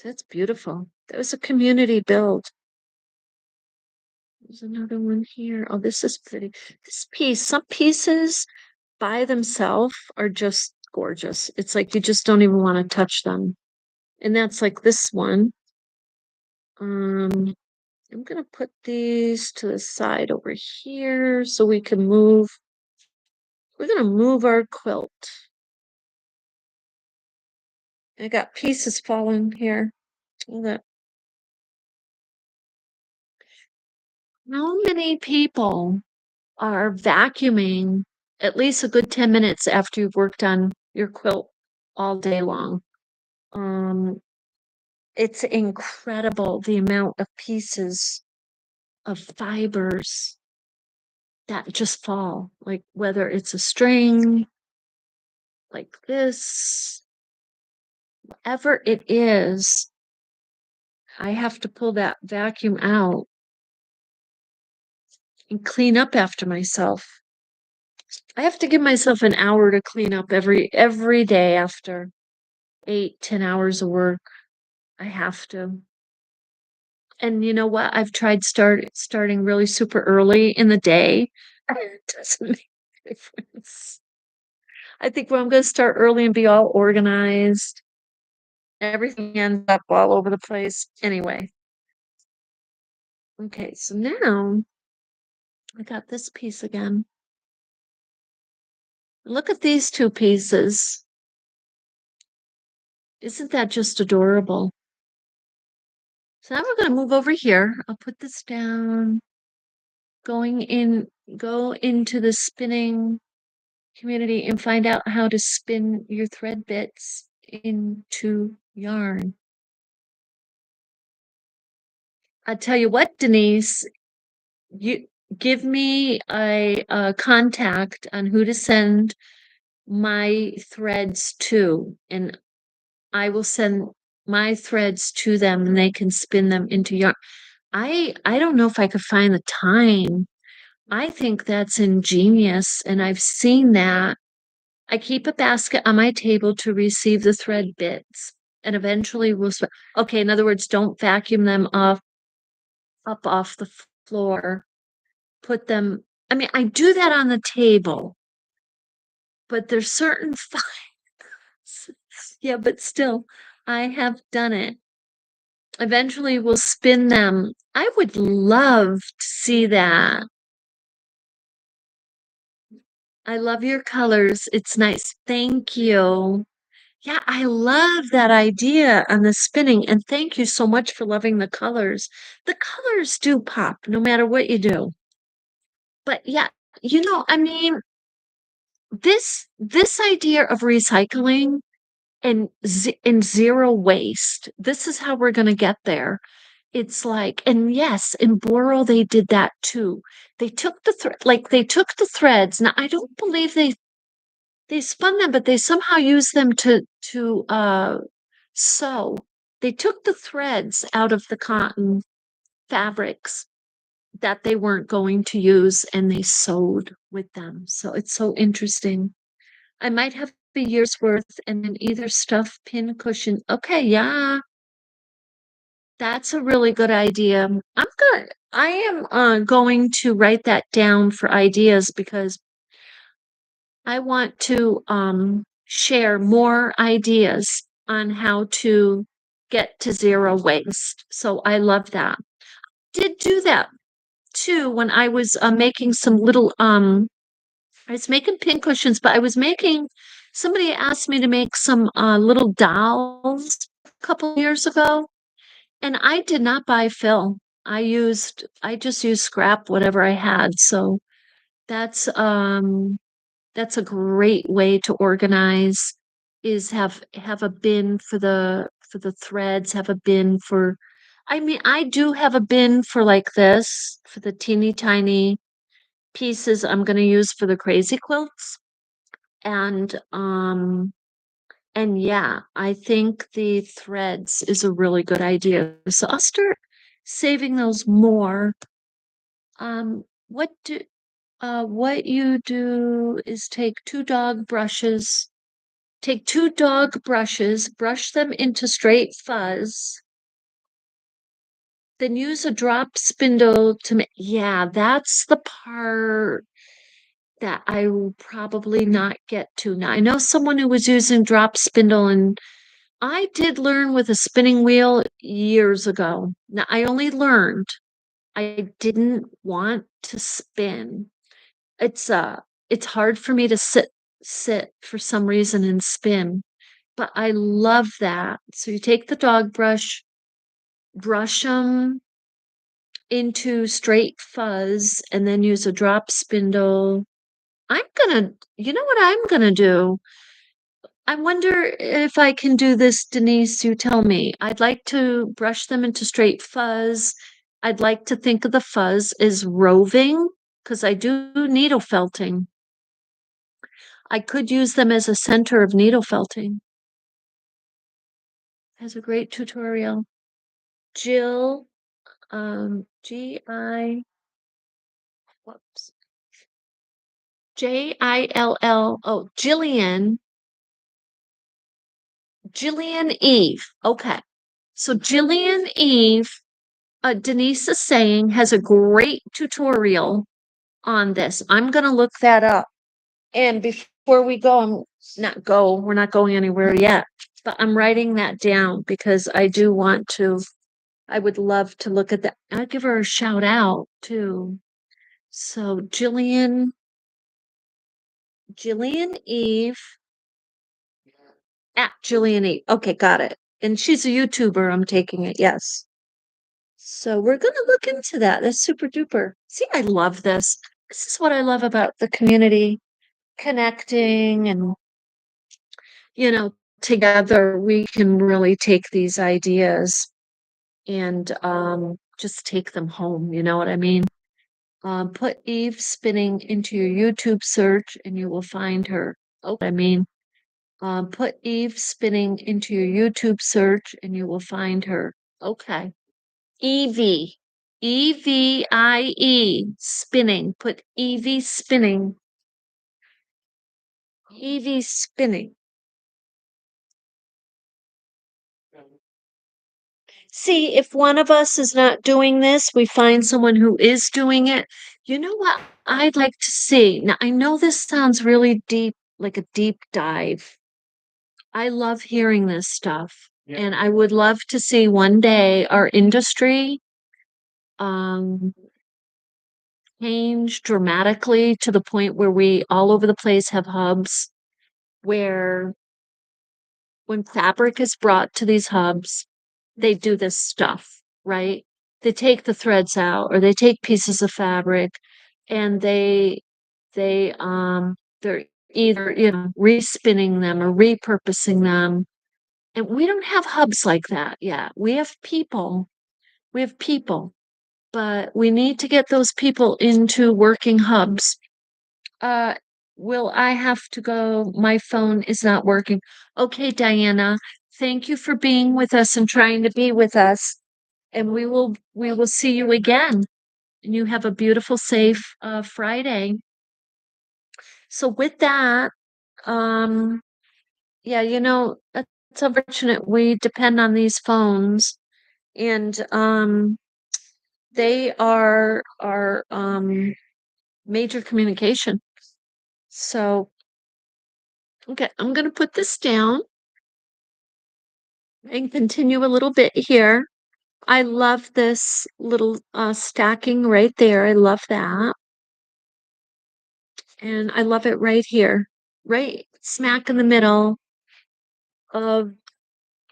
That's beautiful. That was a community build. There's another one here. Oh, this is pretty. This piece, some pieces by themselves are just gorgeous. It's like you just don't even want to touch them. And that's like this one. Um, I'm gonna put these to the side over here so we can move. We're gonna move our quilt. I got pieces falling here. Hold up. How many people are vacuuming at least a good 10 minutes after you've worked on your quilt all day long? Um, it's incredible the amount of pieces of fibers that just fall, like whether it's a string like this, whatever it is, I have to pull that vacuum out and clean up after myself. I have to give myself an hour to clean up every day after 8, 10 hours of work. I have to. And you know what? I've tried starting really super early in the day. It doesn't make a difference. I think I'm going to start early and be all organized. Everything ends up all over the place. Anyway. Okay, so now I got this piece again. Look at these two pieces. Isn't that just adorable? So now we're going to move over here. I'll put this down. Go into the spinning community and find out how to spin your thread bits into yarn. I tell you what, Denise, you give me a contact on who to send my threads to, and I will send my threads to them and they can spin them into yarn. I don't know if I could find the time. I think that's ingenious, and I've seen that I keep a basket on my table to receive the thread bits and eventually okay, in other words, don't vacuum them up off the floor. Put them, I mean, I do that on the table, but there's certain files. Yeah, but still, I have done it. Eventually we'll spin them. I would love to see that. I love your colors. It's nice. Thank you. Yeah, I love that idea on the spinning. And thank you so much for loving the colors. The colors do pop no matter what you do. But yeah, I mean, this idea of recycling and zero waste, this is how we're going to get there. It's like, and yes, in Boro they did that too. They took they took the threads. Now I don't believe they spun them, but they somehow used them to sew. They took the threads out of the cotton fabrics that they weren't going to use and they sewed with them. So it's so interesting. I might have a year's worth and then either stuff pin cushion. Okay, yeah, that's a really good idea. I am going to write that down for ideas because I want to share more ideas on how to get to zero waste. So I love that. Did do that too when I was making some little I was making pin cushions, but I was making somebody asked me to make some little dolls a couple years ago, and I did not buy fill. I just used scrap whatever I had. So that's um that's a great way to organize is have a bin for the threads, have a bin for I mean, I do have a bin for like this, for the teeny tiny pieces I'm going to use for the crazy quilts. And yeah, I think the threads is a really good idea. So I'll start saving those more. Um, what do what you do is take two dog brushes, brush them into straight fuzz, then use a drop spindle to make, yeah, that's the part that I will probably not get to. Now, I know someone who was using drop spindle, and I did learn with a spinning wheel years ago. Now, I only learned, I didn't want to spin. It's it's hard for me to sit for some reason and spin, but I love that. So you take the dog brush, brush them into straight fuzz, and then use a drop spindle. You know what I'm gonna do? I wonder if I can do this, Denise. You tell me. I'd like to brush them into straight fuzz. I'd like to think of the fuzz as roving because I do needle felting. I could use them as a center of needle felting. Has a great tutorial. Jill, G-I, whoops, Jill, oh, Jillian Eve. Okay. So Jillian Eve, Denise is saying, has a great tutorial on this. I'm going to look that up. And before we go, we're not going anywhere yet, but I'm writing that down because I would love to look at that. I'll give her a shout out too. So Jillian Eve at Jillian Eve. Okay, got it. And she's a YouTuber, I'm taking it. Yes. So we're going to look into that. That's super duper. See, I love this. This is what I love about the community connecting and, together we can really take these ideas and just take them home. You know what I mean? Put Eve spinning into your YouTube search and you will find her. Oh, I mean, put Eve spinning into your YouTube search and you will find her. Okay. Evie. Evie spinning. Put Evie spinning. EV spinning. See, if one of us is not doing this, we find someone who is doing it. You know what I'd like to see? Now, I know this sounds really deep, like a deep dive. I love hearing this stuff. And I would love to see one day our industry um change dramatically to the point where we all over the place have hubs where when fabric is brought to these hubs, they do this stuff, right? They take the threads out or they take pieces of fabric and they're either, respinning them or repurposing them. And we don't have hubs like that yet. We have people, but we need to get those people into working hubs. Uh, will I have to go? My phone is not working. Okay, Diana, thank you for being with us and trying to be with us. And we will see you again. And you have a beautiful, safe Friday. So with that, um, yeah, it's unfortunate we depend on these phones and they are our major communication. So okay, I'm gonna put this down and continue a little bit here. I love this little stacking right there. I love that. And I love it right here, right smack in the middle of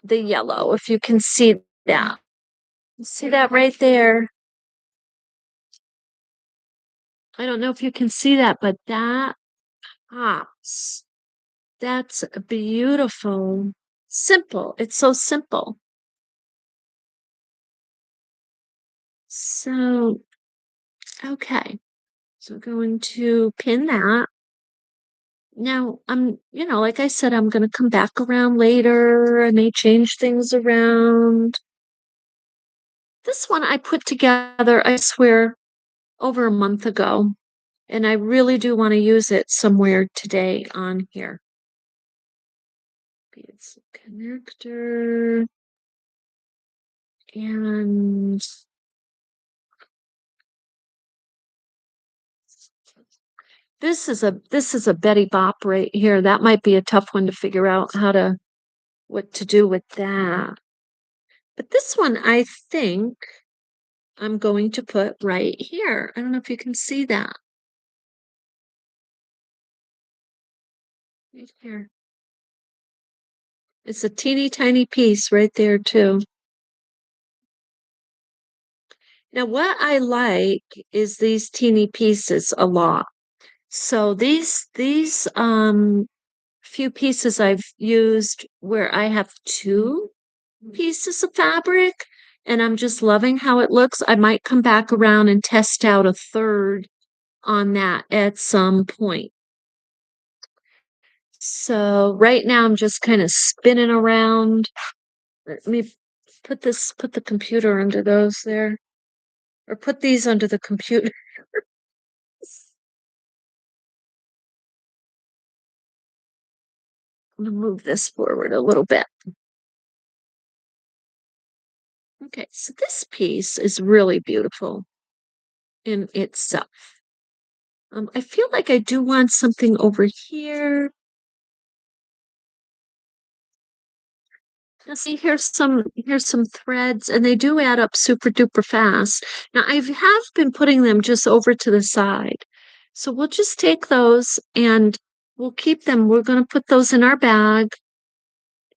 the yellow, if you can see that. See that right there? I don't know if you can see that, but that pops. That's beautiful. Simple. It's so simple. So, okay. So going to pin that. Now, like I said, I'm going to come back around later. I may change things around. This one I put together, I swear, over a month ago, and I really do want to use it somewhere today on here. It's a connector, and this is a Betty Bop right here. That might be a tough one to figure out what to do with that. But this one, I think I'm going to put right here. I don't know if you can see that. Right here. It's a teeny tiny piece right there too. Now, what I like is these teeny pieces a lot. So these few pieces I've used where I have two pieces of fabric and I'm just loving how it looks. I might come back around and test out a third on that at some point. So right now I'm just kind of spinning around. Let me put the computer under those there, or put these under the computer. I'm gonna move this forward a little bit. Okay, so this piece is really beautiful in itself. I feel like I do want something over here. Now see, here's some threads, and they do add up super duper fast. Now I have been putting them just over to the side. So we'll just take those and we'll keep them. We're going to put those in our bag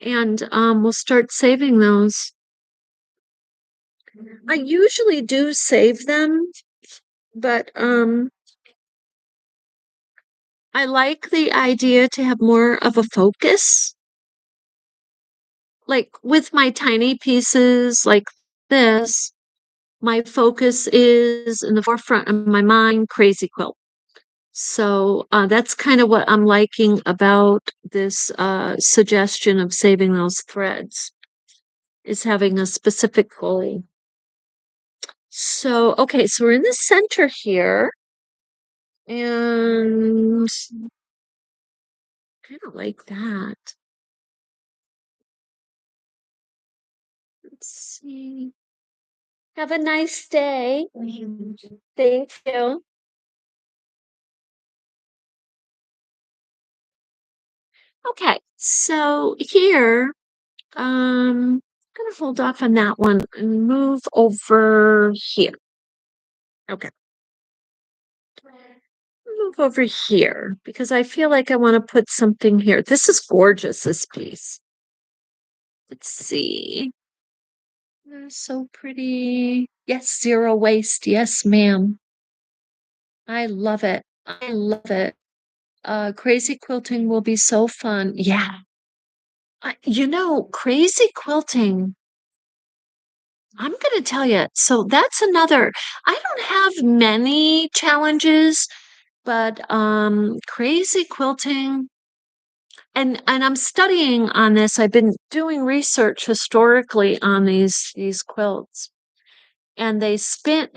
and we'll start saving those. I usually do save them, but I like the idea to have more of a focus. Like with my tiny pieces like this, my focus is in the forefront of my mind, crazy quilt. So that's kind of what I'm liking about this suggestion of saving those threads, is having a specific goal. So, okay, so we're in the center here. And kind of like that. Let's see. Have a nice day. Thank you. Okay, so here, I'm gonna hold off on that one and move over here. Okay, move over here because I feel like I want to put something here. This is gorgeous, this piece. Let's see. They're so pretty. Yes, zero waste. Yes, ma'am. I love it. I love it. Crazy quilting will be so fun. Yeah. Crazy quilting, I'm going to tell you. So that's another, I don't have many challenges, but crazy quilting, and I'm studying on this. I've been doing research historically on these quilts, and they spin,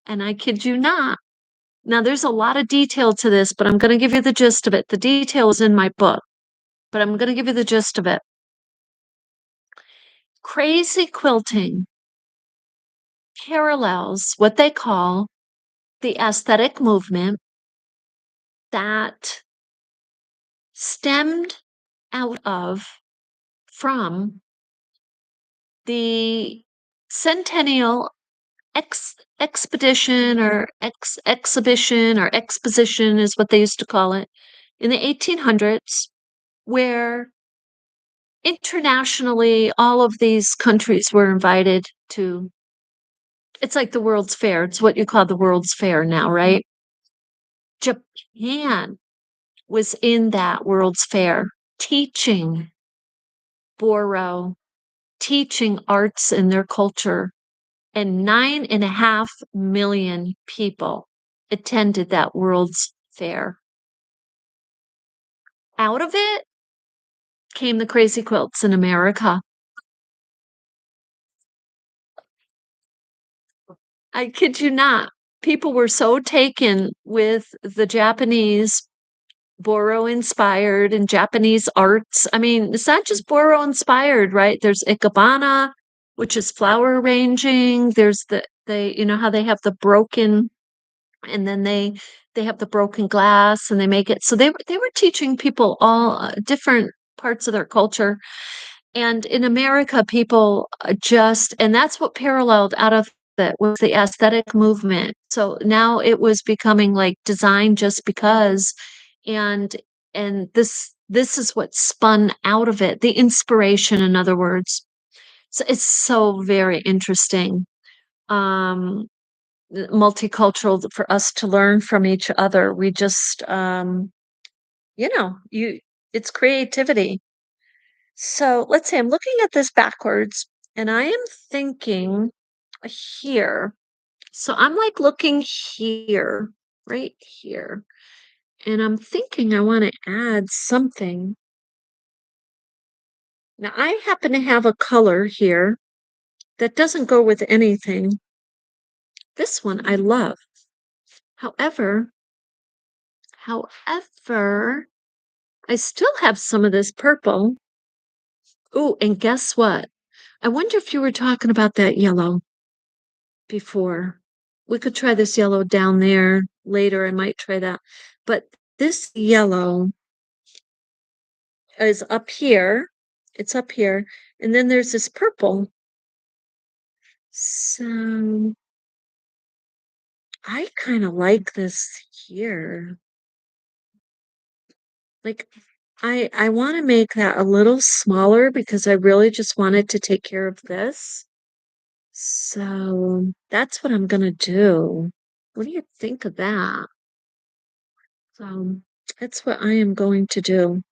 and I kid you not. Now there's a lot of detail to this, but I'm going to give you the gist of it. The detail is in my book, but I'm going to give you the gist of it. Crazy quilting parallels what they call the aesthetic movement that stemmed out of from the centennial expedition or exhibition or exposition is what they used to call it in the 1800s, where internationally all of these countries were invited to. It's like the World's Fair. It's what you call the World's Fair now, right? Japan was in that World's Fair teaching Boro, teaching arts and their culture, and 9.5 million people attended that World's Fair. Out of it came the crazy quilts in America. I kid you not. People were so taken with the Japanese Boro inspired and Japanese arts. I mean, it's not just Boro inspired, right? There's Ikebana, which is flower arranging. There's how they have the broken, and then they have the broken glass and they make it. So they were teaching people all different parts of their culture. And in America, people and that's what paralleled out of that was the aesthetic movement. So now it was becoming like design just because, and this is what spun out of it, the inspiration, in other words. So it's so very interesting. Um, Multicultural for us to learn from each other. We just, you, it's creativity. So let's say I'm looking at this backwards and I am thinking here. So I'm like looking here, right here. And I'm thinking I want to add something. Now I happen to have a color here that doesn't go with anything. This one I love. However, however, I still have some of this purple. Oh, and guess what? I wonder if you were talking about that yellow before. We could try this yellow down there later. I might try that. But this yellow is up here. It's up here. And then there's this purple. So I kind of like this here. Like I want to make that a little smaller because I really just wanted to take care of this. So that's what I'm gonna do. What do you think of that? So that's what I am going to do.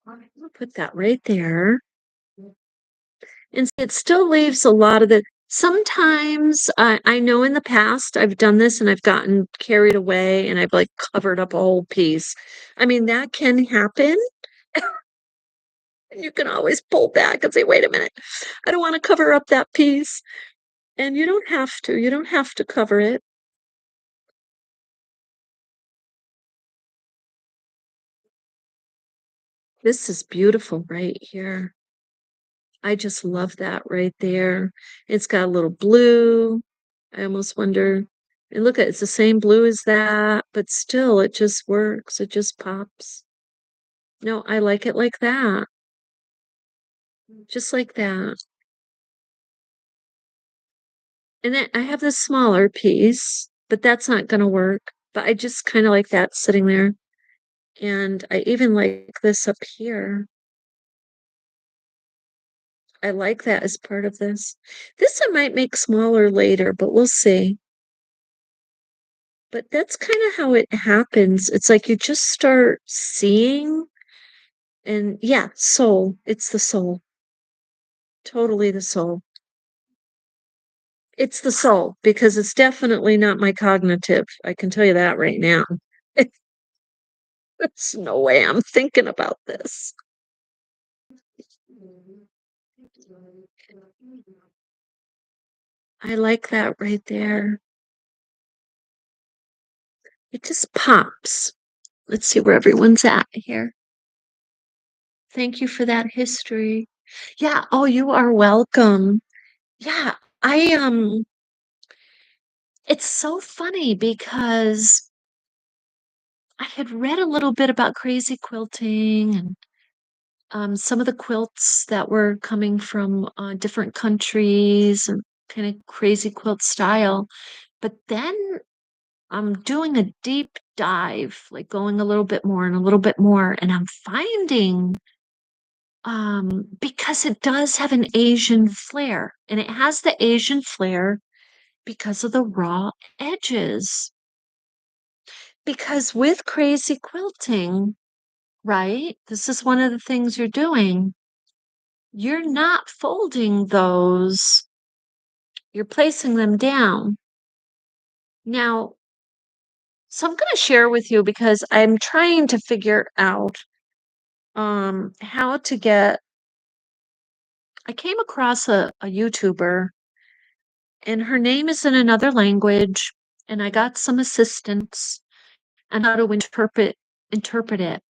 I'll put that right there. And it still leaves a lot of the. Sometimes I know in the past I've done this and I've gotten carried away and I've like covered up a whole piece. I mean, that can happen. You can always pull back and say, wait a minute, I don't want to cover up that piece. And you don't have to cover it. This is beautiful right here. I just love that right there. It's got a little blue. I almost wonder, and look at it's the same blue as that, but still it just works. It just pops. No, I like it like that. Just like that. And then I have this smaller piece, but that's not gonna work. But I just kind of like that sitting there. And I even like this up here. I like that as part of this. This I might make smaller later, but we'll see. But that's kind of how it happens. It's like you just start seeing, and yeah, soul. It's the soul. Totally the soul. It's the soul because it's definitely not my cognitive. I can tell you that right now. There's no way I'm thinking about this. I like that right there. It just pops. Let's see where everyone's at here. Thank you for that history. Yeah. Oh, you are welcome. Yeah. I it's so funny because I had read a little bit about crazy quilting and some of the quilts that were coming from different countries and kind of crazy quilt style. But then I'm doing a deep dive, like going a little bit more and a little bit more, and I'm finding because it does have an Asian flair, and it has the Asian flair because of the raw edges. Because with crazy quilting, right? This is one of the things you're doing. You're not folding those, you're placing them down. Now, so I'm going to share with you because I'm trying to figure out how to get I came across a YouTuber and her name is in another language and I got some assistance on how to interpret it.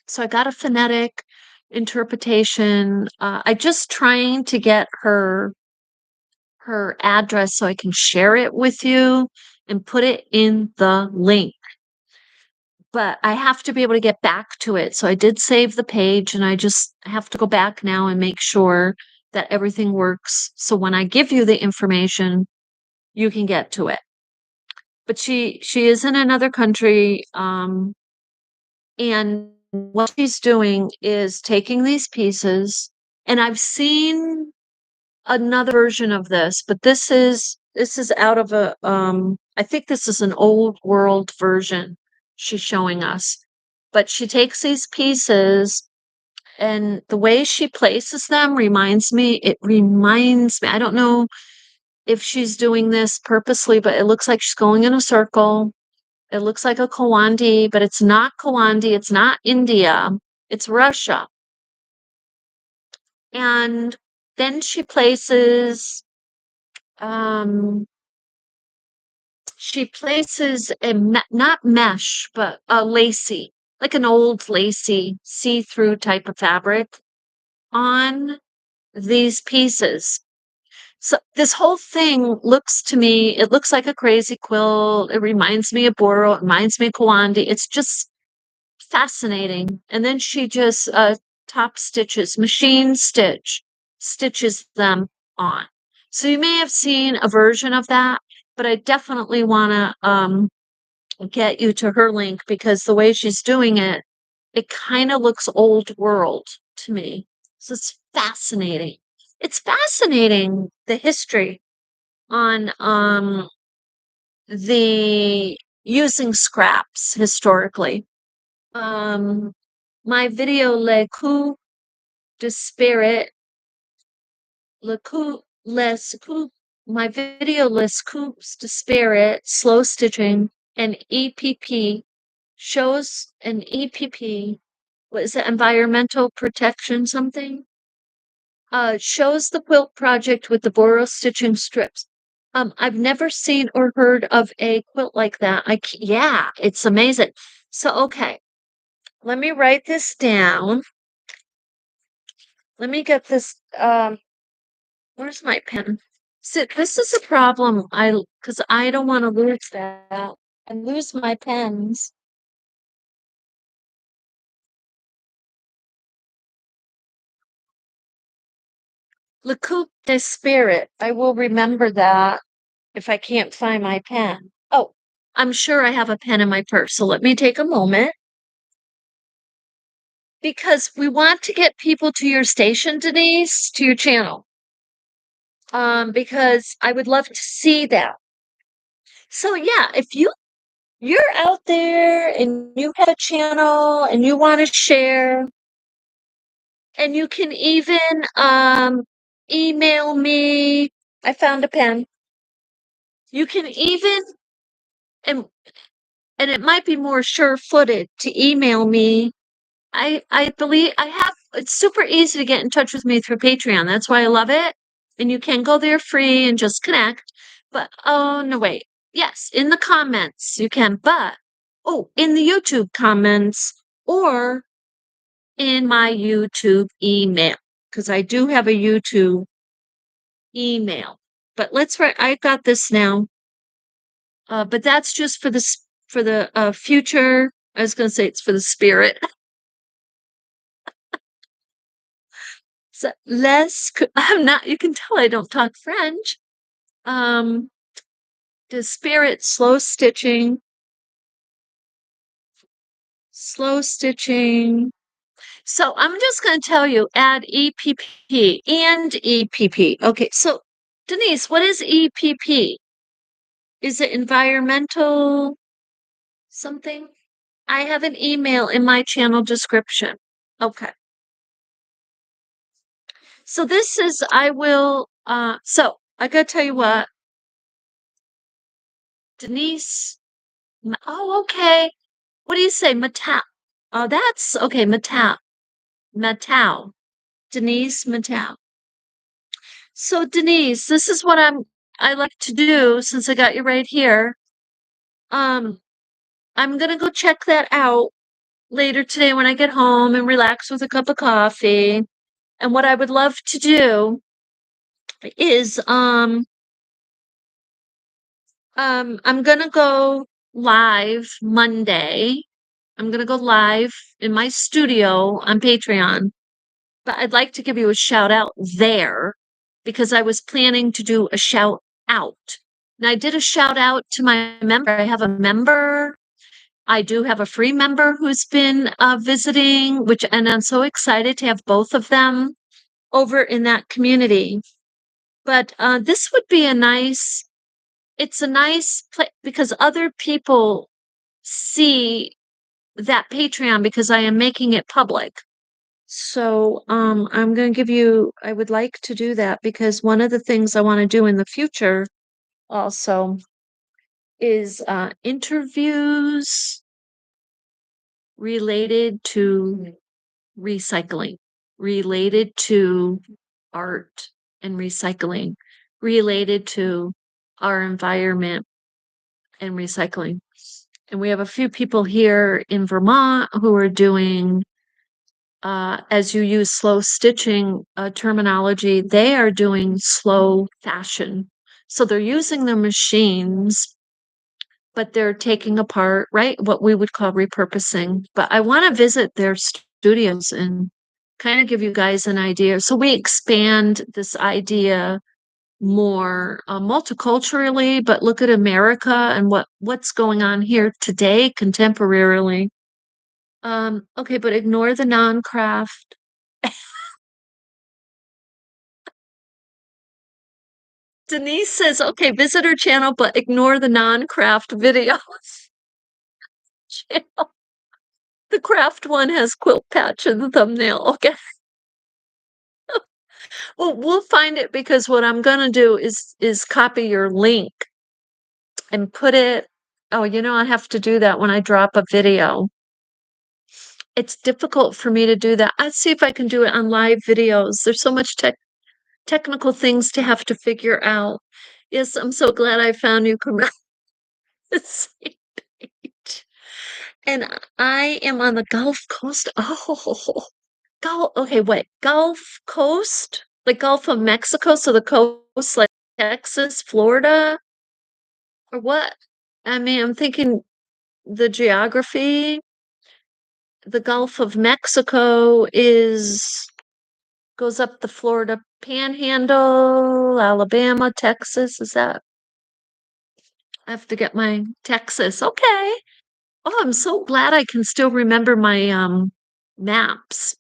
So I got a phonetic interpretation. I just trying to get her address so I can share it with you and put it in the link. But I have to be able to get back to it. So I did save the page and I just have to go back now and make sure that everything works. So when I give you the information, you can get to it. But she is in another country, and what she's doing is taking these pieces, and I've seen another version of this, but this is out of a I think this is an old world version she's showing us. But she takes these pieces and the way she places them reminds me, I don't know if she's doing this purposely, but it looks like she's going in a circle. It looks like a Kawandi, but it's not Kawandi, it's not India, it's Russia. And then um she places not mesh, but a lacy, like an old lacy see-through type of fabric on these pieces. So this whole thing looks to me, it looks like a crazy quilt. It reminds me of Boro. It reminds me of Kawandi. It's just fascinating. And then she just top stitches, stitches them on. So you may have seen a version of that, but I definitely want to get you to her link because the way she's doing it, it kind of looks old world to me. So it's fascinating. It's fascinating the history on the using scraps historically. Um my video Le Coup de Spirit, Le Coup Les Coup my video Les Coups de Spirit, slow stitching, and EPP shows an EPP. What is it? Environmental protection something? shows the quilt project with the Boro stitching strips. I've never seen or heard of a quilt like that. Yeah, it's amazing. So, okay, let me write this down. Let me get this. Where's my pen? See, this is a problem. Because I don't want to lose that and lose my pens. Le Coupe de Spirit. I will remember that if I can't find my pen. Oh, I'm sure I have a pen in my purse. So let me take a moment because we want to get people to your station, Denise, to your channel. Because I would love to see that. So yeah, if you're out there and you have a channel and you want to share, and you can even email me. I found a pen. You can even and and it might be more sure-footed to email me. I believe I have it's super easy to get in touch with me through Patreon. That's why I love it. And you can go there free and just connect. But oh no, wait. Yes, in the comments you can, but oh, in the YouTube comments or in my YouTube email. Because I do have a YouTube email. But let's write I got this now. But that's just for the future. I was gonna say it's for the spirit. So I'm not, you can tell I don't talk French. Um, the spirit, slow stitching. So I'm just going to tell you, add EPP and EPP. Okay, so Denise, what is EPP? Is it environmental something? I have an email in my channel description. Okay. So this is, so I gotta tell you what, Denise, oh, okay. What do you say? Matau. Oh, that's okay. Matau. Matau. Denise Matau. So Denise, this is what I like to do since I got you right here. Um, I'm gonna go check that out later today when I get home and relax with a cup of coffee. And what I would love to do is I'm gonna go live Monday. I'm gonna go live in my studio on Patreon, but I'd like to give you a shout out there because I was planning to do a shout out. And I did a shout out to my member. I have a member. I do have a free member who's been visiting, and I'm so excited to have both of them over in that community. But this would be it's a nice place because other people see that Patreon because I am making it public. So I'm going to I would like to do that because one of the things I want to do in the future also is interviews related to recycling, related to art and recycling, related to our environment and recycling. And we have a few people here in Vermont who are doing as you use slow stitching terminology, they are doing slow fashion. So they're using their machines, but they're taking apart, right? What we would call repurposing. But I want to visit their studios and kind of give you guys an idea. So we expand this idea more multiculturally, but look at America and what's going on here today, contemporarily. Okay, but ignore the non-craft. Denise says, okay, visit her channel, but ignore the non-craft videos. The craft one has quilt patch in the thumbnail. Okay. Well, we'll find it because what I'm gonna do is copy your link and put it. Oh, I have to do that when I drop a video. it's difficult for me to do that. I'd see if I can do it on live videos. There's so much technical things to have to figure out. Yes, I'm so glad I found you, Carmella. And I am on the Gulf Coast. Oh, Gulf. Okay, wait. Gulf Coast? Like Gulf of Mexico? So the coast like Texas, Florida, or what? I mean, I'm thinking the geography. The Gulf of Mexico is goes up the Florida Panhandle, Alabama, Texas. Is that? I have to get my Texas. Okay. Oh, I'm so glad I can still remember my maps.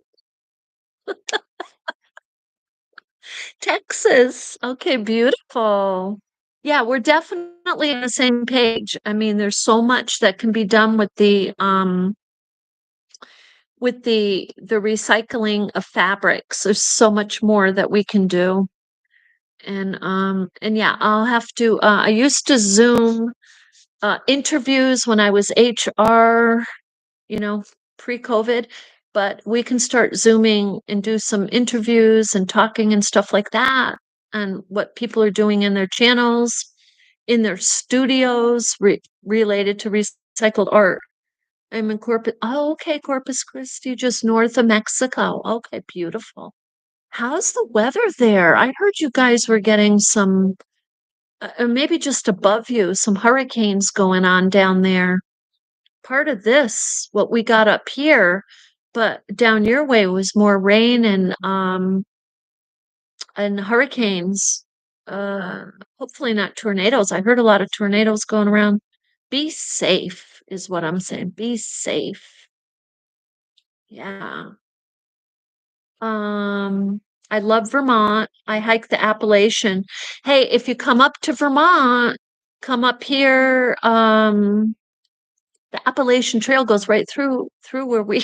Texas. Okay, beautiful. Yeah, we're definitely on the same page. I mean, there's so much that can be done with the recycling of fabrics. There's so much more that we can do. And yeah, I'll have to I used to Zoom interviews when I was HR, you know, pre-COVID, but we can start Zooming and do some interviews and talking and stuff like that, and what people are doing in their channels, in their studios related to recycled art. I'm in Corpus. Oh, okay, Corpus Christi, just north of Mexico. Okay, beautiful. How's the weather there? I heard you guys were getting some, maybe just above you, some hurricanes going on down there. Part of this, what we got up here, but down your way was more rain and hurricanes. Uh, Hopefully not tornadoes. I heard a lot of tornadoes going around. Be safe is what I'm saying. Be safe. Yeah. Um, I love Vermont. I hike the Appalachian. Hey, if you come up to Vermont, come up here. The Appalachian Trail goes right through where we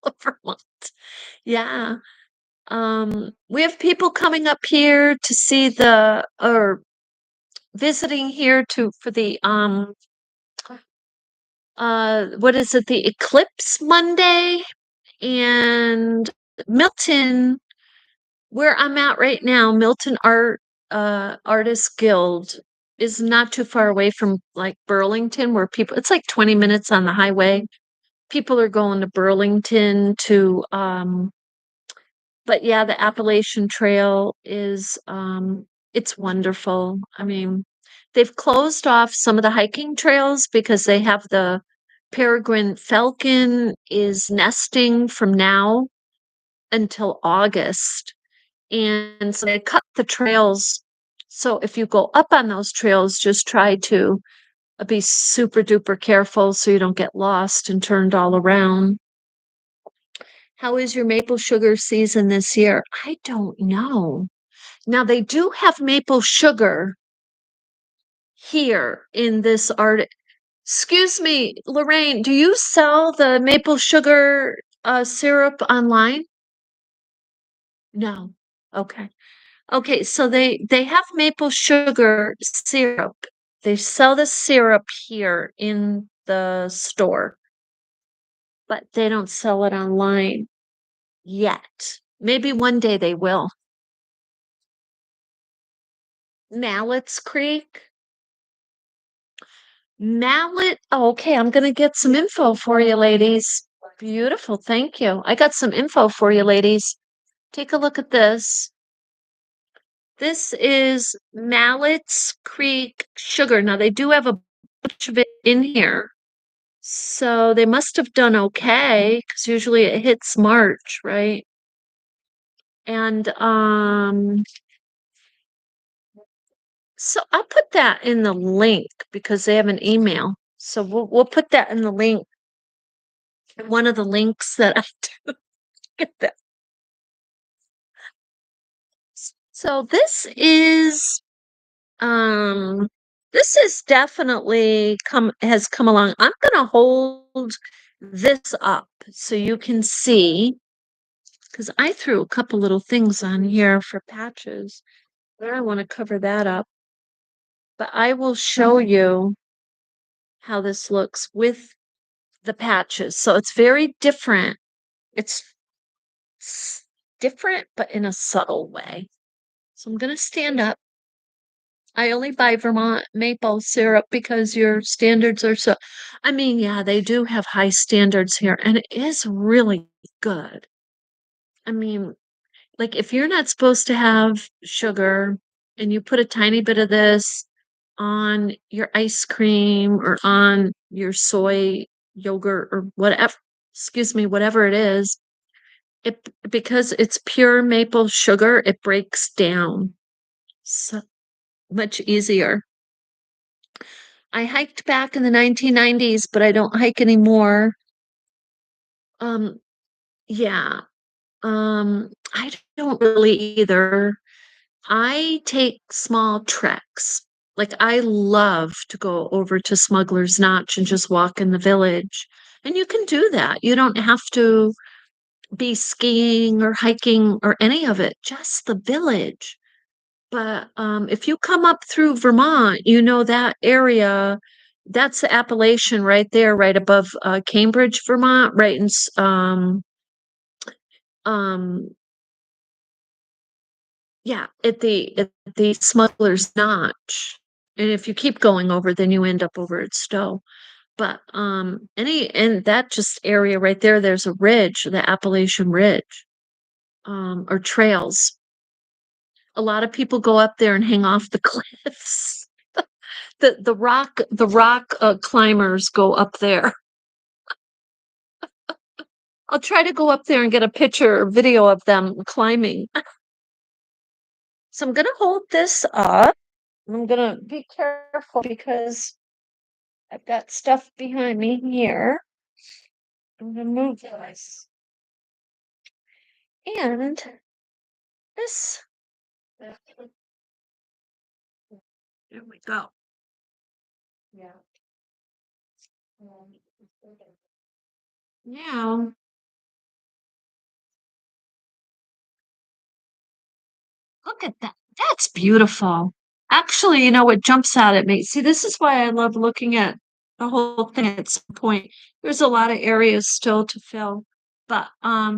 live, Vermont. Yeah. We have people coming up here to see the or visiting here to for the what is it, the eclipse Monday, and Milton, where I'm at right now, Milton Artist Guild is not too far away from like Burlington, where people, it's like 20 minutes on the highway. People are going to Burlington to but yeah, the Appalachian Trail is it's wonderful. I mean, they've closed off some of the hiking trails because they have the peregrine falcon is nesting from now until August. And so they cut the trails. So if you go up on those trails, just try to be super duper careful so you don't get lost and turned all around. How is your maple sugar season this year? I don't know. Now they do have maple sugar here in this art. Excuse me, Lorraine, do you sell the maple sugar syrup online? No. Okay. Okay, so they have maple sugar syrup. They sell the syrup here in the store, but they don't sell it online yet. Maybe one day they will. Mallett's Creek. Mallet. Oh, okay, I'm gonna get some info for you, ladies. Beautiful, thank you. I got some info for you, ladies. Take a look at this. This is Mallett's Creek sugar. Now they do have a bunch of it in here. So they must have done okay, because usually it hits March, right? And so I'll put that in the link because they have an email. So we'll put that in the link. One of the links that I do get that. So this is definitely has come along. I'm gonna hold this up so you can see, because I threw a couple little things on here for patches, but I want to cover that up. But I will show you how this looks with the patches. So it's very different. It's different, but in a subtle way. So I'm going to stand up. I only buy Vermont maple syrup because your standards are so, I mean, yeah, they do have high standards here, and it is really good. I mean, like if you're not supposed to have sugar and you put a tiny bit of this on your ice cream or on your soy yogurt or whatever, excuse me, whatever it is, it because it's pure maple sugar, it breaks down so much easier. I hiked back in the 1990s, but I don't hike anymore. Um, yeah. I don't really either. I take small treks. Like I love to go over to Smuggler's Notch and just walk in the village. And you can do that. You don't have to be skiing or hiking or any of it, just the village. But if you come up through Vermont, you know that area, that's the Appalachian right there, right above Cambridge, Vermont, right in um yeah, at the Smuggler's Notch. And if you keep going over, then you end up over at Stowe. But any and that just area right there, there's a ridge, the Appalachian Ridge, or trails. A lot of people go up there and hang off the cliffs. The rock climbers go up there. I'll try to go up there and get a picture or video of them climbing. So I'm gonna hold this up. I'm gonna be careful because I've got stuff behind me here. I'm gonna move this. And this, there we go. Yeah. Now, look at that. That's beautiful. Actually, what jumps out at me? See, this is why I love looking at the whole thing at some point. There's a lot of areas still to fill. But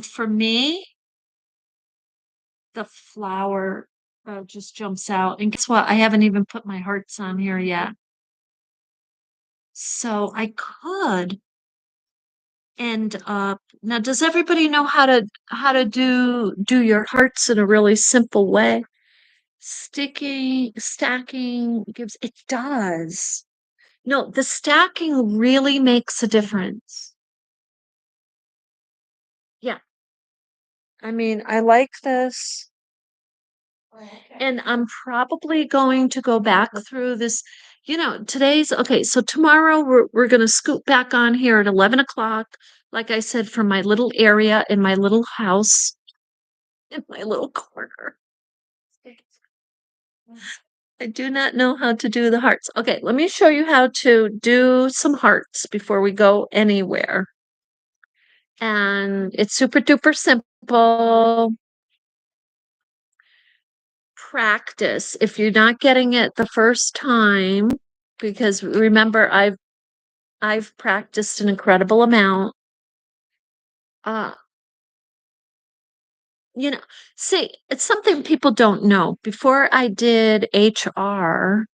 for me, the flower just jumps out. And guess what? I haven't even put my hearts on here yet. So I could end up now. Does everybody know how to do your hearts in a really simple way? Stacking gives it does. No, the stacking really makes a difference. Yeah. I mean, I like this. And I'm probably going to go back through this. Today's okay. So tomorrow we're going to scoot back on here at 11 o'clock. Like I said, from my little area in my little house, in my little corner. I do not know how to do the hearts. Okay, let me show you how to do some hearts before we go anywhere. And it's super duper simple. Practice. If you're not getting it the first time, because remember, I've practiced an incredible amount. Uh, you know, see, it's something people don't know. Before I did HR,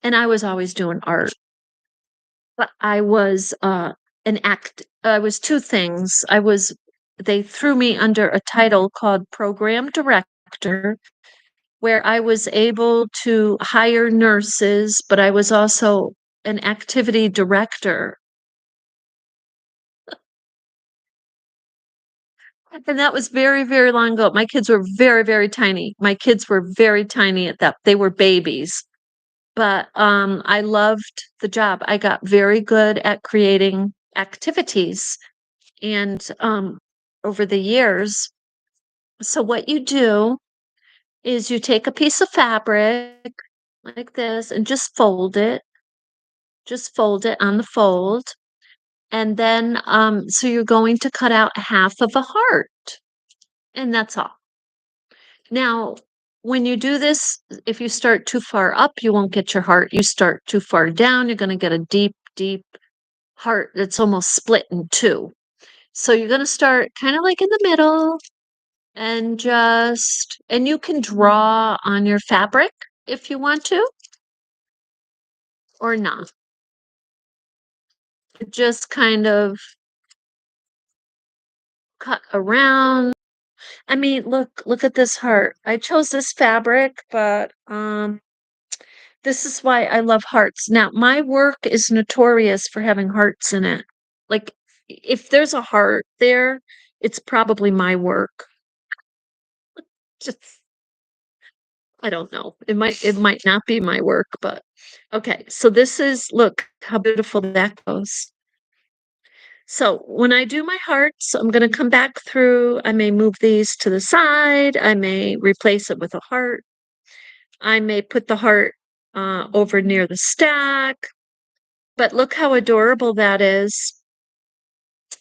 and I was always doing art, but I was I was two things. They threw me under a title called program director, where I was able to hire nurses, but I was also an activity director. And that was very, very long ago. My kids were very, very tiny. My kids were very tiny at that. They were babies. But I loved the job. I got very good at creating activities and over the years. So what you do is you take a piece of fabric like this and just fold it on the fold. And then, so you're going to cut out half of a heart, and that's all. Now, when you do this, if you start too far up, you won't get your heart. You start too far down, you're going to get a deep, deep heart that's almost split in two. So you're gonna start kind of like in the middle and and you can draw on your fabric if you want to or not. Just kind of cut around. I mean, look at this heart. I chose this fabric, but this is why I love hearts. Now, my work is notorious for having hearts in it. Like if there's a heart there, it's probably my work. Just I don't know. It might not be my work, but okay. So this is look how beautiful that goes. So when I do my hearts, I'm going to come back through. I may move these to the side. I may replace it with a heart. I may put the heart over near the stack. But look how adorable that is.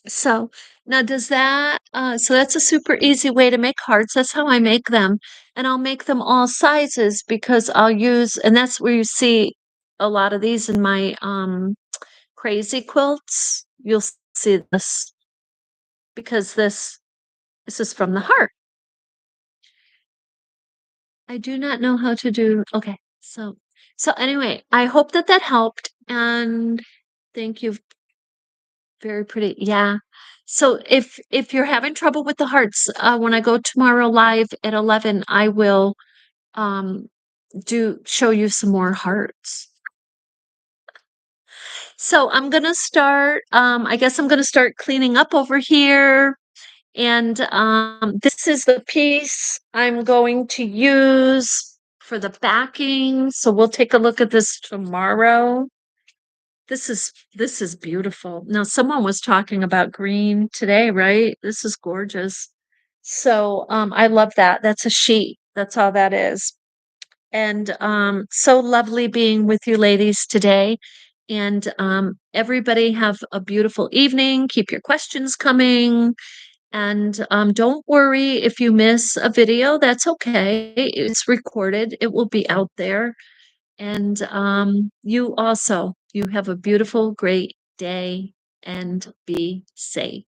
So now does that, so that's a super easy way to make hearts. That's how I make them. And I'll make them all sizes because I'll use, and that's where you see a lot of these in my crazy quilts. You'll see this because this is from the heart. I do not know how to do, okay. So anyway, I hope that that helped and thank you. Very pretty. Yeah. So if you're having trouble with the hearts, when I go tomorrow live at 11, I will um do show you some more hearts. So I'm gonna start, I guess I'm gonna start cleaning up over here. And this is the piece I'm going to use for the backing. So we'll take a look at this tomorrow. This is beautiful. Now, someone was talking about green today, right? This is gorgeous. So, I love that. That's a sheet. That's all that is. And so lovely being with you ladies today. And everybody have a beautiful evening. Keep your questions coming. And don't worry if you miss a video, that's okay. It's recorded, it will be out there. And you also, you have a beautiful, great day and be safe.